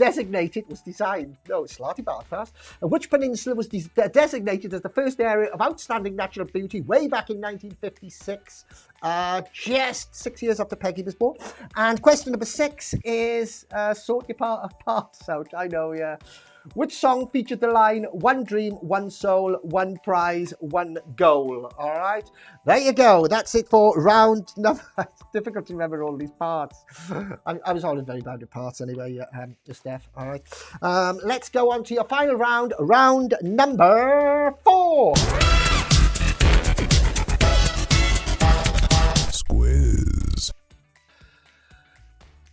peninsula was designated as the first area of outstanding natural beauty way back in 1956, just 6 years after Peggy was born? And question number 6 is sort your parts out. I know, yeah. Which song featured the line, one dream, one soul, one prize, one goal? All right, there you go. That's it for round number. It's difficult to remember all these parts. I was always very bad at parts anyway, Steph. All right, let's go on to your final round, round number 4. Squiz.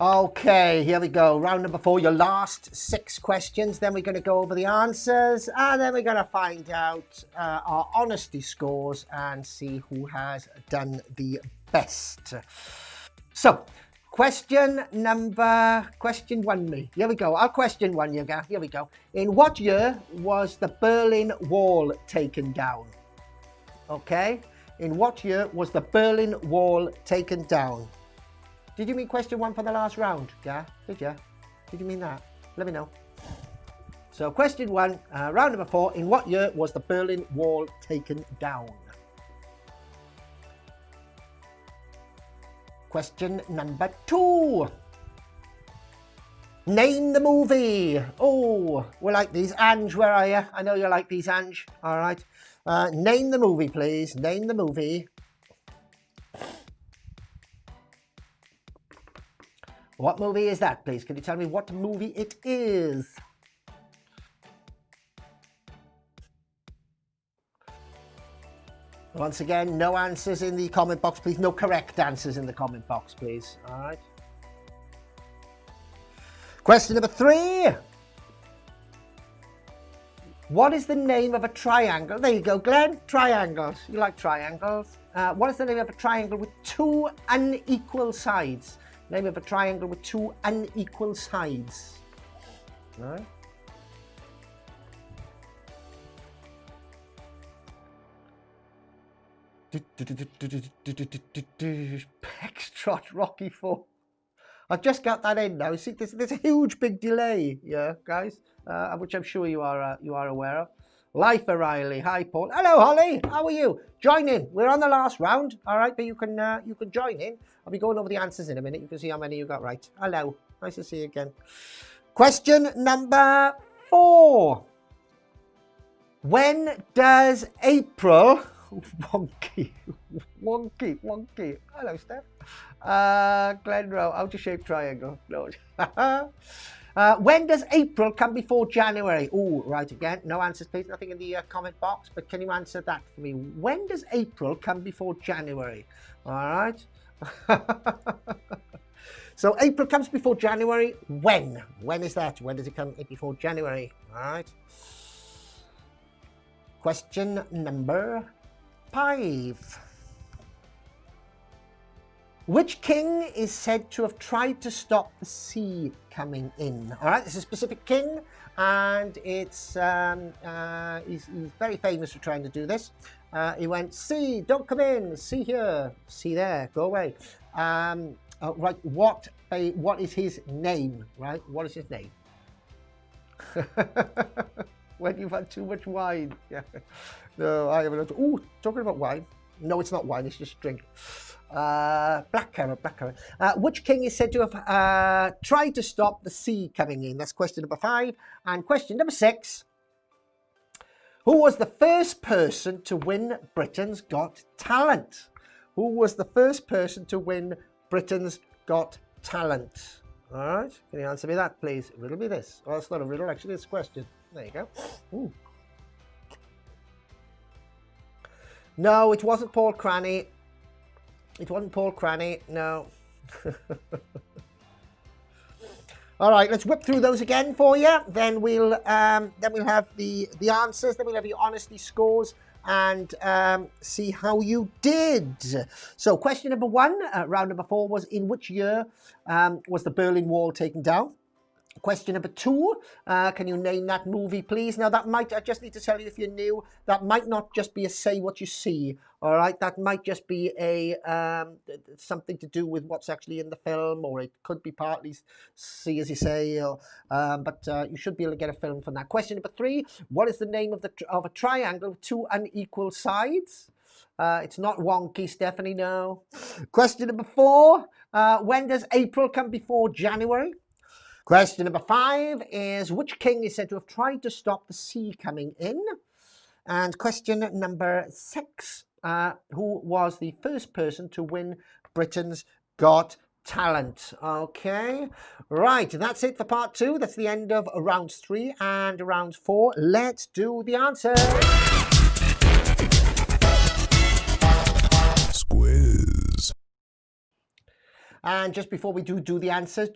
Okay, here we go. Round number 4, your last 6 questions. Then we're going to go over the answers, and then we're going to find out our honesty scores and see who has done the best. So, question 1 me. Here we go. I'll question 1, you guys. Here we go. In what year was the Berlin Wall taken down? Okay. In what year was the Berlin Wall taken down? Did you mean question 1 for the last round? Yeah, did you? Did you mean that? Let me know. So question 1, round number 4, in what year was the Berlin Wall taken down? Question number 2. Name the movie. Oh, we like these. Ange, where are you? I know you like these, Ange. All right. Name the movie, please. Name the movie. What movie is that, please? Can you tell me what movie it is? Once again, no answers in the comment box, please. No correct answers in the comment box, please. All right. Question number 3. What is the name of a triangle? There you go, Glenn. Triangles. You like triangles. What is the name of a triangle with 2 unequal sides? Name of a triangle with 2 unequal sides. All right. Pextrot Rocky 4. I've just got that in now. See, there's a huge big delay, yeah, guys, which I'm sure you are aware of. Life O'Reilly. Hi, Paul. Hello, Holly. How are you? Join in. We're on the last round, all right, but you can join in. I'll be going over the answers in a minute. You can see how many you got right. Hello. Nice to see you again. Question number 4. When does April... Wonky. Hello, Steph. Glenroe, outer-shaped triangle. No. When does April come before January? Oh, right again. No answers, please. Nothing in the comment box, but can you answer that for me? When does April come before January? All right. So April comes before January. When? When is that? When does it come before January? All right. Question number 5. Which king is said to have tried to stop the sea coming in? All right, this is a specific king, and it's he's very famous for trying to do this. He went, sea, don't come in, sea here, sea there, go away. Right, what is his name? Right, what is his name? When you've had too much wine. Yeah. No, I haven't. Oh, talking about wine. No, it's not wine, it's just drink. Blackcurrant. Which king is said to have tried to stop the sea coming in? That's question number 5. And question number 6. Who was the first person to win Britain's Got Talent? Who was the first person to win Britain's Got Talent? All right, can you answer me that, please? Riddle me this. Oh, it's not a riddle, actually, it's a question. There you go. Ooh. No, it wasn't Paul Cranny. It wasn't Paul Cranny, no. All right, let's whip through those again for you. Then we'll have the answers. Then we'll have your honesty scores and see how you did. So, question number 1, round number 4 was: in which year was the Berlin Wall taken down? Question number 2, can you name that movie, please? Now, that might, I just need to tell you if you're new, that might not just be a say what you see, all right? That might just be a something to do with what's actually in the film, or it could be partly see as you say, or, but you should be able to get a film from that. Question number 3, what is the name of a triangle with 2 unequal sides? It's not wonky, Stephanie, no. Question number 4, when does April come before January? Question number 5 is: which king is said to have tried to stop the sea coming in? And question number 6, who was the first person to win Britain's Got Talent? Okay, right, that's it for part 2. That's the end of rounds 3 and round 4. Let's do the answers. Squiz. And just before we do the answers,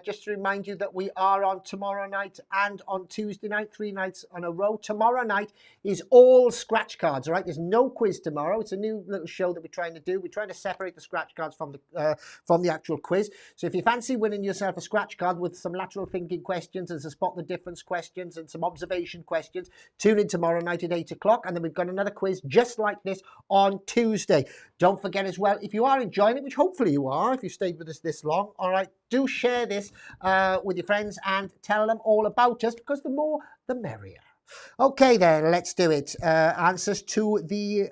just to remind you that we are on tomorrow night and on Tuesday night, 3 nights on a row. Tomorrow night is all scratch cards, all right? There's no quiz tomorrow. It's a new little show that we're trying to do. We're trying to separate the scratch cards from the actual quiz. So if you fancy winning yourself a scratch card with some lateral thinking questions and some spot the difference questions and some observation questions, tune in tomorrow night at 8 o'clock. And then we've got another quiz just like this on Tuesday. Don't forget as well, if you are enjoying it, which hopefully you are, if you stayed with us this long, all right, do share this with your friends and tell them all about us, because the more, the merrier. Okay, then, let's do it. Answers to the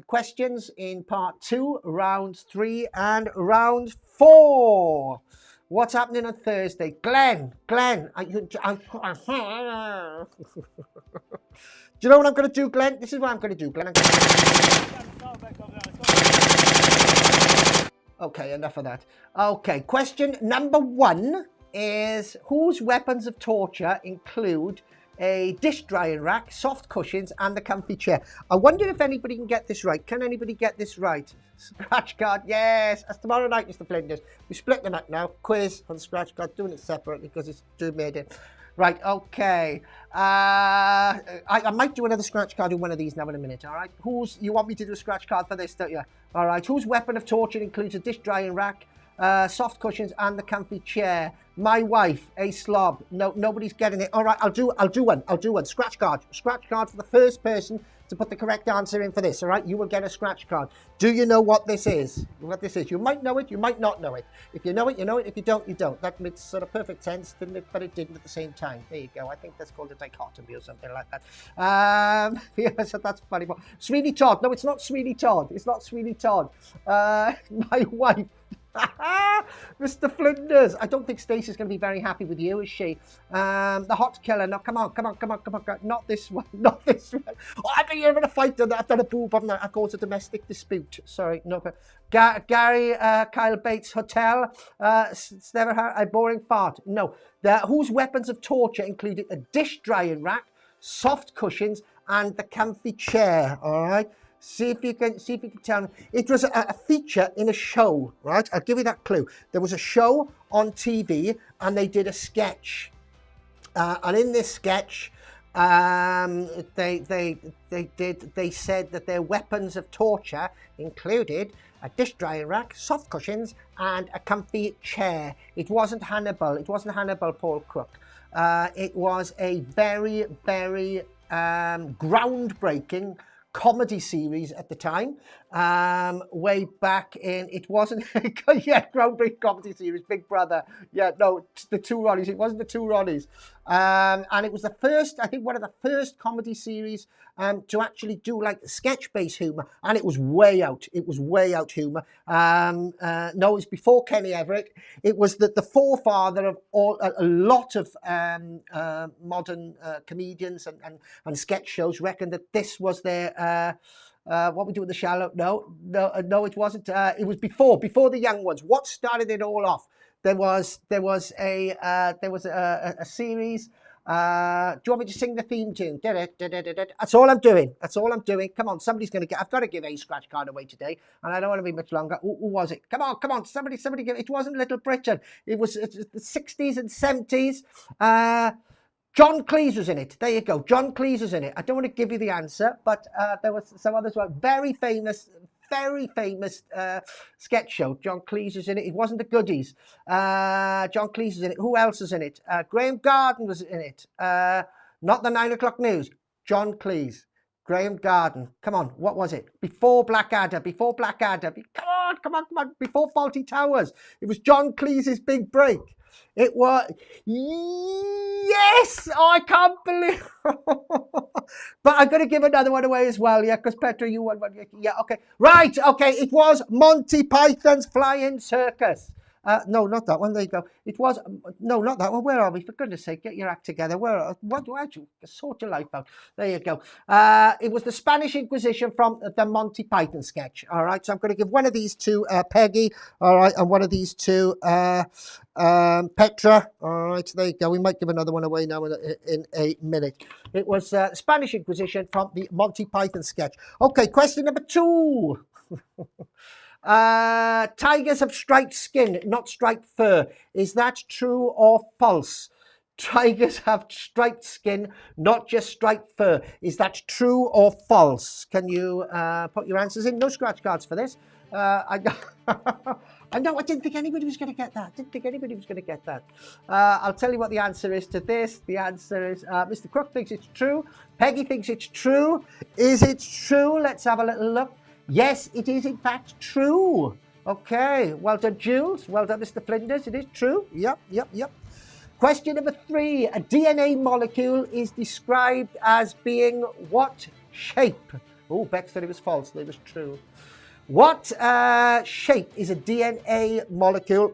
questions in part 2, round 3 and round 4. What's happening on Thursday? Glenn, do you know what I'm going to do, Glenn? This is what I'm going to do, Glenn. Okay, enough of that. Okay, question number 1 is: whose weapons of torture include a dish drying rack, soft cushions, and the comfy chair? I wonder if anybody can get this right. Can anybody get this right? Scratch card, yes. That's tomorrow night, Mr. Flinders. We split them up now. Quiz on scratch card, doing it separately because it's too made it. Right, okay. I might do another scratch card in one of these now in a minute, all right? You want me to do a scratch card for this, don't you? All right, whose weapon of torture includes a dish drying rack, soft cushions, and the comfy chair? My wife, a slob. No, nobody's getting it. All right, I'll do one. Scratch card for the first person to put the correct answer in for this, all right? You will get a scratch card. Do you know what this is? You might know it, you might not know it. If you know it, you know it. If you don't, you don't. That makes sort of perfect sense, didn't it? But it didn't at the same time. There you go. I think that's called a dichotomy or something like that. Yeah, so that's funny. Sweeney Todd. No, it's not Sweeney Todd. It's not Sweeney Todd. My wife. Mr. Flinders. I don't think Stacey's going to be very happy with you, is she? The hot killer. No, come on. Not this one. Oh, I've been having a fight. I've done a boob, haven't I? I've caused a domestic dispute. Sorry, no. Gary, Kyle Bates Hotel. It's never had a boring fart. No. Whose weapons of torture included a dish drying rack, soft cushions, and the comfy chair. All right. See if you can tell me. It was a feature in a show, right? I'll give you that clue. There was a show on TV, and they did a sketch. And in this sketch, they said that their weapons of torture included a dish drying rack, soft cushions, and a comfy chair. It wasn't Hannibal. Paul Crook. It was a very, very groundbreaking comedy series at the time, way back in, it wasn't, yeah, groundbreaking comedy series, Big Brother, yeah, no, the Two Ronnies, it wasn't the Two Ronnies, and it was the first, I think one of the first comedy series to actually do like sketch-based humour, and it was way out humour. No, it was before Kenny Everett. It was the forefather of a lot of modern comedians and sketch shows reckoned that this was their what we do in the shallow. No, it wasn't. It was before the young ones. What started it all off? There was a series Do you want me to sing the theme tune? That's all I'm doing. That's all I'm doing. Come on, somebody's going to get. I've got to give a scratch card away today, and I don't want to be much longer. Who was it? Come on, somebody give. It wasn't Little Britain. It was the 60s and 70s. John Cleese was in it. There you go. John Cleese was in it. I don't want to give you the answer, but there was some others. Were very famous sketch show. John Cleese was in it. It wasn't the Goodies. John Cleese was in it. Who else was in it? Graham Garden was in it. Not the 9 o'clock news. John Cleese. Graham Garden. Come on. What was it? Before Blackadder. Come on. Before Faulty Towers. It was John Cleese's big break. It was, yes, oh, I can't believe, but I'm going to give another one away as well, yeah, because Petra, you won one, yeah, okay, right, okay, it was Monty Python's Flying Circus. No, not that one, there you go. It was, no, not that one, where are we? For goodness sake, get your act together. Why'd you sort your life out? There you go. It was the Spanish Inquisition from the Monty Python sketch, all right? So I'm going to give one of these to Peggy, all right, and one of these to Petra, all right, there you go. We might give another one away now in a minute. It was Spanish Inquisition from the Monty Python sketch. Okay, question number 2. Tigers have striped skin, not striped fur. Is that true or false? Tigers have striped skin, not just striped fur. Is that true or false? Can you put your answers in? No scratch cards for this. I know, I didn't think anybody was going to get that. I'll tell you what the answer is to this. The answer is Mr. Crook thinks it's true. Peggy thinks it's true. Is it true? Let's have a little look. Yes, it is in fact true. Okay, well done, Jules. Well done, Mr. Flinders. It is true. Yep. Question number 3. A DNA molecule is described as being what shape? Oh, Bex said it was false. It was true. What shape is a DNA molecule,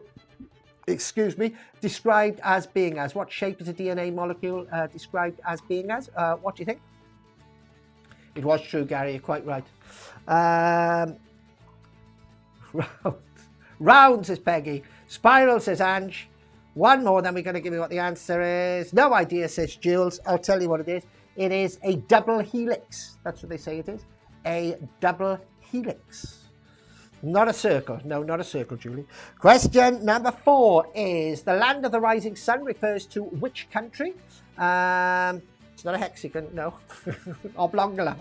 described as being as? What shape is a DNA molecule described as being as? What do you think? It was true, Gary. You're quite right. Round, says Peggy. Spiral, says Ange. One more, then we're going to give you what the answer is. No idea, says Jules. I'll tell you what it is. It is a double helix. That's what they say it is. A double helix. Not a circle. No, not a circle, Julie. Question number 4 is the land of the rising sun refers to which country? It's not a hexagon, no. Oblongula,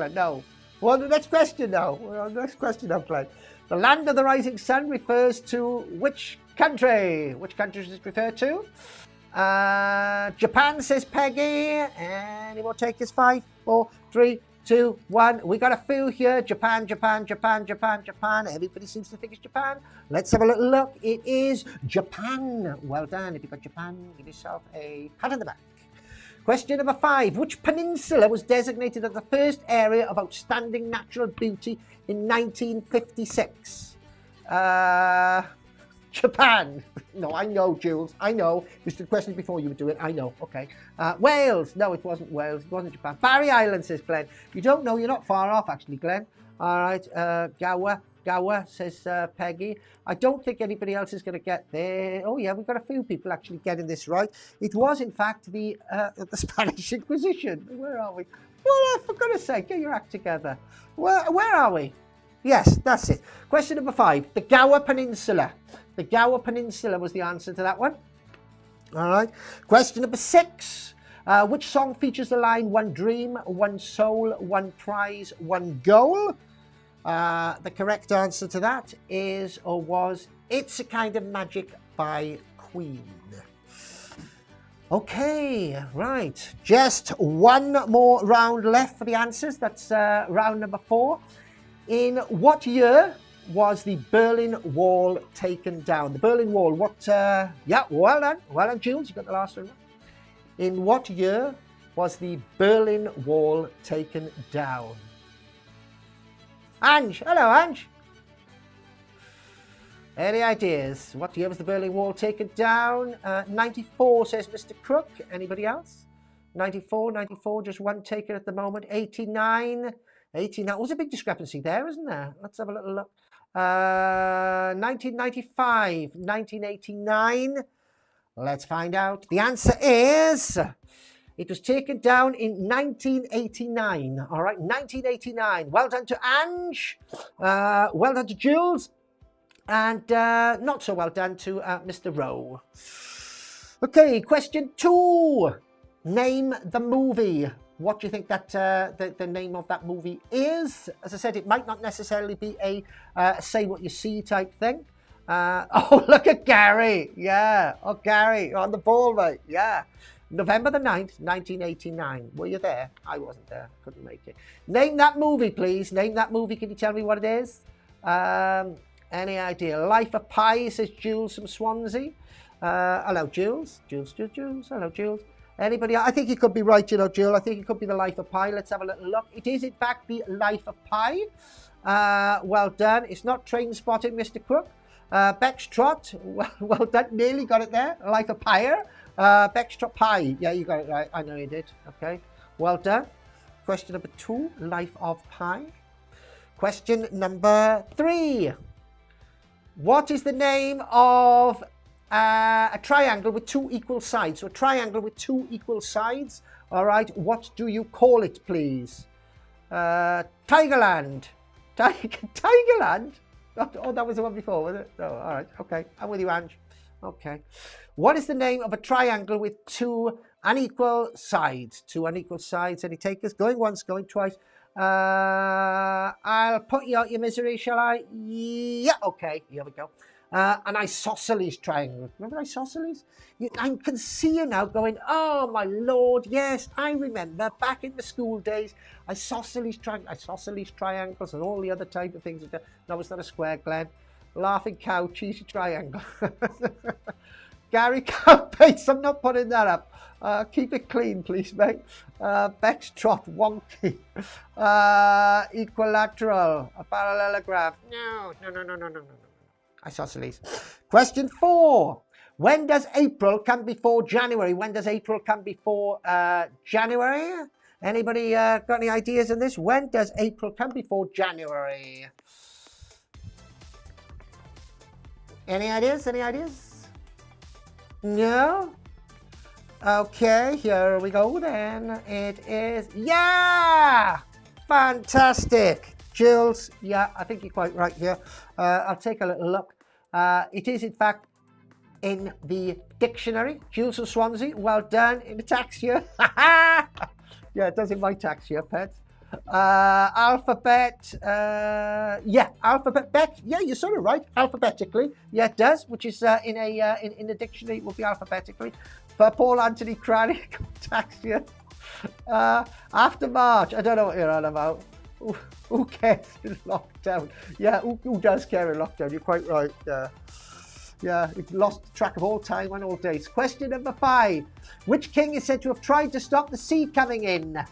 no. Well, the next question now. Glenn. The land of the rising sun refers to which country? Which country does it refer to? Japan, says Peggy. Any more takers? 5, 4, 3, 2, 1. We got a few here. Japan. Everybody seems to think it's Japan. Let's have a little look. It is Japan. Well done. If you got Japan, give yourself a pat on the back. Question number 5. Which peninsula was designated as the first area of outstanding natural beauty in 1956? Japan. No, I know, Jules. I know. This is the question before you would do it. I know. Okay. Wales. No, it wasn't Wales. It wasn't Japan. Barry Island, says Glenn. You don't know. You're not far off, actually, Glenn. All right. Gower, says Peggy. I don't think anybody else is going to get there. Oh, yeah, we've got a few people actually getting this right. It was, in fact, the Spanish Inquisition. Where are we? Well, for goodness sake, get your act together. Where are we? Yes, that's it. Question number 5. The Gower Peninsula. The Gower Peninsula was the answer to that one. All right. Question number 6. Which song features the line, one dream, one soul, one prize, one goal? The correct answer to that is, or was, It's a Kind of Magic by Queen. Okay, right. Just one more round left for the answers. That's round number 4. In what year was the Berlin Wall taken down? The Berlin Wall, yeah, well done, Jules, you got the last one. In what year was the Berlin Wall taken down? Ange, hello, Ange. Any ideas? What year was the Berlin Wall taken down? 94, says Mr. Crook. Anybody else? 94, just one taken at the moment. 89. Was a big discrepancy there, isn't there? Let's have a little look. 1995, 1989. Let's find out. The answer is, it was taken down in 1989. All right, 1989. Well done to Ange. Well done to Jules. And not so well done to Mr. Rowe. Okay, question 2. Name the movie. What do you think that the name of that movie is? As I said, it might not necessarily be a say what you see type thing. Oh, look at Gary. Yeah. Oh, Gary, you're on the ball, mate. Yeah. November the 9th, 1989. Were you there? I wasn't there. Couldn't make it. Name that movie, please. Name that movie. Can you tell me what it is? Any idea? Life of Pi, says Jules from Swansea. Hello, Jules. Jules. Hello, Jules. Anybody? I think you could be right, you know, Jules. I think it could be the Life of Pi. Let's have a little look. It is, in fact, the Life of Pi. Well done. It's not Train Spotting, Mr. Crook. Beck's Trot. Well done. Nearly got it there. Life of Pi. Beck's Trot Pi. Yeah, you got it right. I know you did. Okay. Well done. Question number 2. Life of Pi. Question number 3. What is the name of a triangle with 2 equal sides? So a triangle with 2 equal sides. All right. What do you call it, please? Tigerland. Tigerland? Oh, that was the one before, was it? Oh, all right. Okay. I'm with you, Ange. Okay. What is the name of a triangle with 2 unequal sides? 2 unequal sides. Any takers? Going once, going twice. I'll put you out your misery, shall I? Yeah, okay, here we go. An isosceles triangle. Remember isosceles? I can see you now going, oh my lord, yes, I remember back in the school days, isosceles triangles and all the other type of things. No, it's not a square, Glenn. Laughing cow, cheesy triangle. Gary Cowpace, I'm not putting that up. Keep it clean, please, mate. Beck's Trot, wonky. Equilateral, a parallelogram. No. Isosceles. Question 4. When does April come before January? When does April come before January? Anybody got any ideas on this? When does April come before January? Any ideas? No? Okay, here we go then. It is, yeah! Fantastic. Jules, yeah, I think you're quite right here. I'll take a little look. It is, in fact, in the dictionary. Jules from Swansea, well done. In the tax year. Yeah, it does in my tax year, pets. Alphabet, yeah, alphabet, Beck, yeah, you're sort of right, alphabetically, yeah, it does, which is in the dictionary, it will be alphabetically. For Paul Anthony Crannick, tax year. After March, I don't know what you're on about. Who cares in lockdown? Yeah, who does care in lockdown? You're quite right. Yeah, you've lost track of all time and all dates. Question number 5. Which king is said to have tried to stop the sea coming in?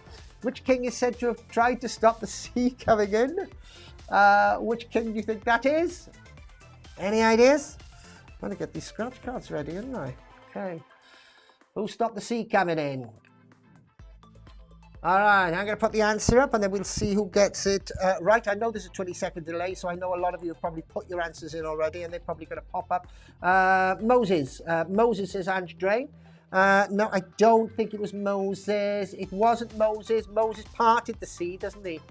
Which king is said to have tried to stop the sea coming in? Which king do you think that is? Any ideas? I'm going to get these scratch cards ready, aren't I? Okay. Who stopped the sea coming in? All right, I'm going to put the answer up and then we'll see who gets it right. I know there's a 20-second delay, so I know a lot of you have probably put your answers in already and they're probably going to pop up. Moses. Moses says Ange Drain. No, I don't think it was Moses. It wasn't Moses. Moses parted the sea, doesn't he?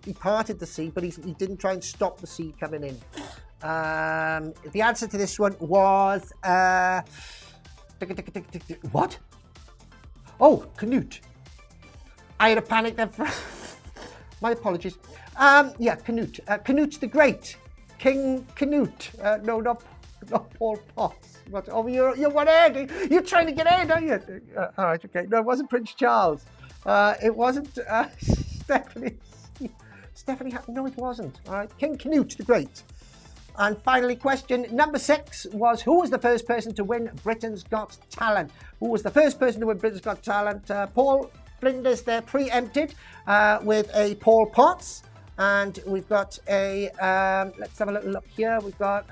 He parted the sea, but he didn't try and stop the sea coming in. The answer to this one was... what? Oh, Canute. I had a panic then. My apologies. Yeah, Canute. Canute the Great. King Canute. No, not Paul Potts. But, oh, you're one ahead. You're trying to get ahead, aren't you? All right, okay. No, it wasn't Prince Charles. It wasn't Stephanie. No, it wasn't. All right, King Canute the Great. And finally, question number 6 was, who was the first person to win Britain's Got Talent? Who was the first person to win Britain's Got Talent? Paul Flinders there, preempted with a Paul Potts. And we've got a, let's have a little look here. We've got,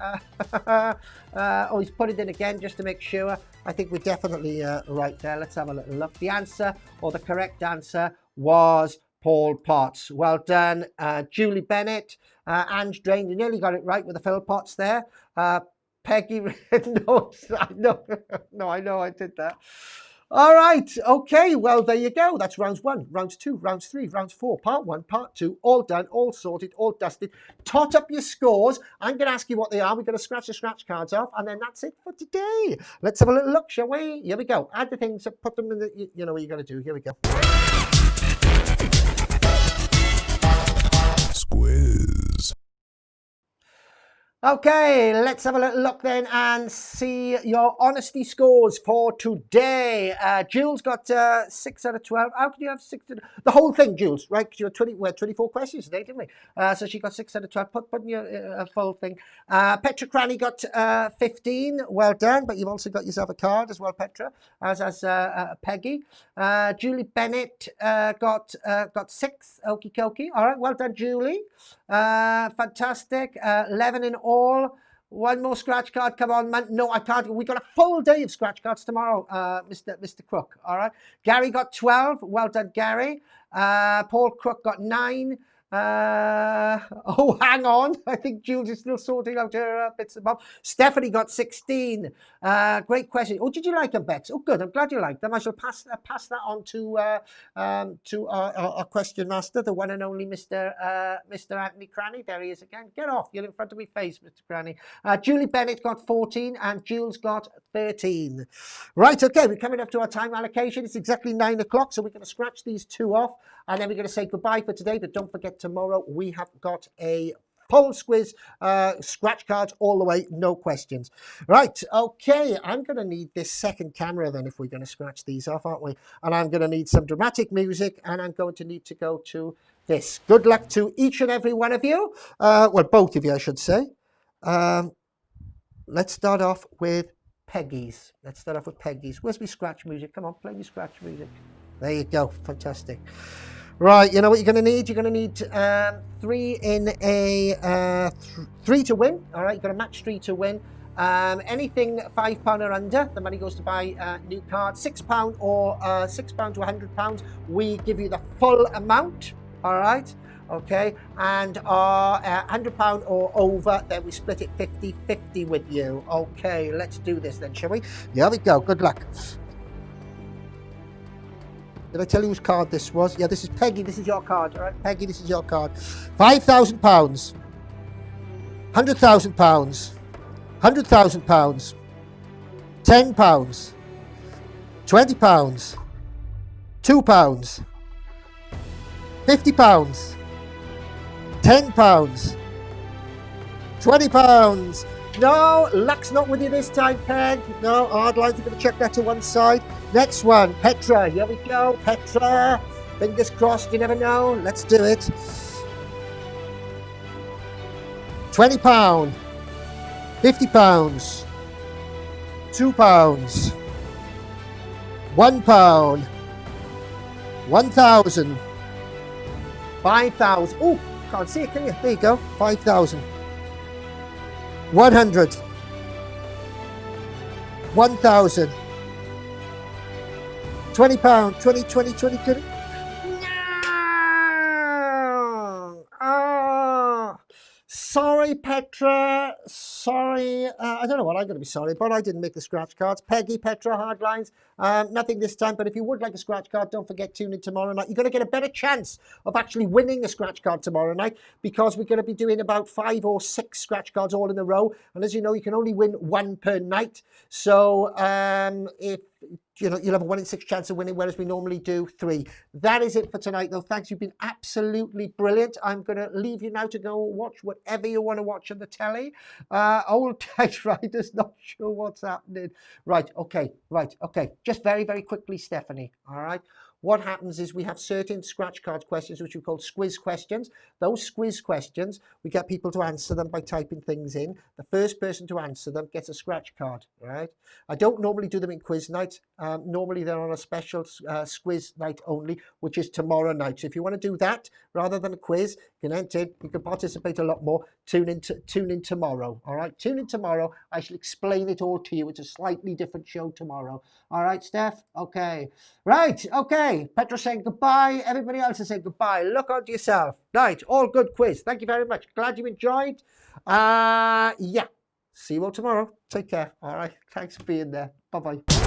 oh, he's put it in again just to make sure. I think we're definitely right there. Let's have a little look. The answer, or the correct answer, was Paul Potts. Well done, Julie Bennett. Ange Drain, you nearly got it right with the Phil Potts there. Peggy, no, I know I did that. All right, okay, well, there you go. That's rounds 1, rounds 2, rounds 3, rounds 4, part 1, part 2, all done, all sorted, all dusted. Tot up your scores. I'm going to ask you what they are. We're going to scratch the scratch cards off, and then that's it for today. Let's have a little look, shall we? Here we go. Add the things, put them in the, you know what you got to do. Here we go. Squiz. Okay, let's have a little look then and see your honesty scores for today. Jules got 6 out of 12. How can you have 6 out of... The whole thing, Jules, right? Because you had we had 24 questions today, didn't we? So she got 6 out of 12. Put in your full thing. Petra Cranny got 15. Well done, but you've also got yourself a card as well, Petra, as Peggy. Julie Bennett got 6. Okie dokie. All right, well done, Julie. Fantastic. 11 in all. One more scratch card. Come on, man. No, I can't. We got a full day of scratch cards tomorrow, Mr. Crook. All right. Gary got 12. Well done, Gary. Paul Crook got 9. Oh, hang on. I think Jules is still sorting out her bits and bobs. Stephanie got 16. Great question. Oh, did you like them, Bex? Oh, good. I'm glad you liked them. I shall pass that on to our question master, the one and only Mr. Anthony Cranny. There he is again. Get off. You're in front of my face, Mr. Cranny. Julie Bennett got 14 and Jules got 13. Right, okay. We're coming up to our time allocation. It's exactly 9 o'clock, so we're going to scratch these 2 off, and then we're going to say goodbye for today. But don't forget, tomorrow we have got a full Squiz, scratch cards all the way, no questions. Right, okay, I'm going to need this second camera then if we're going to scratch these off, aren't we? And I'm going to need some dramatic music, and I'm going to need to go to this. Good luck to each and every one of you. Well, both of you, I should say. Let's start off with Peggy's. Where's my scratch music? Come on, play me scratch music. There you go, fantastic. Right, you know what you're going to need? You're going to need 3 in a 3 to win. All right, you've got a match 3 to win. Anything £5 or under, the money goes to buy new cards. £6 or £6 to £100, we give you the full amount. All right, okay. And £100 or over, then we split it 50-50 with you. Okay, let's do this then, shall we? Here we go. Good luck. Did I tell you whose card this was? Yeah, this is Peggy. This is your card. All right, Peggy, this is your card. £5,000. £100,000. £100,000. £10. £20. £2. £50. £10. £20. No, luck's not with you this time, Peg. No, hard lines, we're going to check that to one side. Next one, Petra. Here we go, Petra. Fingers crossed, you never know. Let's do it. £20. £50. £2. £1. 1,000. 5,000. Oh, can't see it, can you? There you go, 5,000. 100. 1,000. £20. 20, 20, 20, 20. No! Oh, sorry, Petra. Sorry. I don't know what I'm going to be sorry, but I didn't make the scratch cards. Peggy, Petra, hard lines. Nothing this time, but if you would like a scratch card, don't forget, tune in tomorrow night. You're going to get a better chance of actually winning a scratch card tomorrow night, because we're going to be doing about 5 or 6 scratch cards all in a row. And as you know, you can only win 1 per night. So if you know, you'll have a 1 in 6 chance of winning, whereas we normally do 3. That is it for tonight, though. Thanks, you've been absolutely brilliant. I'm going to leave you now to go watch whatever you want to watch on the telly. Old typewriter's not sure what's happening. Right, okay. Just very, very quickly, Stephanie, all right? What happens is we have certain scratch card questions, which we call Squiz questions. Those Squiz questions, we get people to answer them by typing things in. The first person to answer them gets a scratch card, right? I don't normally do them in quiz night. Normally they're on a special Squiz night only, which is tomorrow night. So if you want to do that rather than a quiz, you can enter, you can participate a lot more. Tune in tomorrow, all right? Tune in tomorrow. I shall explain it all to you. It's a slightly different show tomorrow. All right, Steph? Okay. Right, okay. Petra saying goodbye. Everybody else is saying goodbye. Look after yourself. Right, all good quiz. Thank you very much. Glad you enjoyed. Yeah. See you all tomorrow. Take care. All right. Thanks for being there. Bye-bye.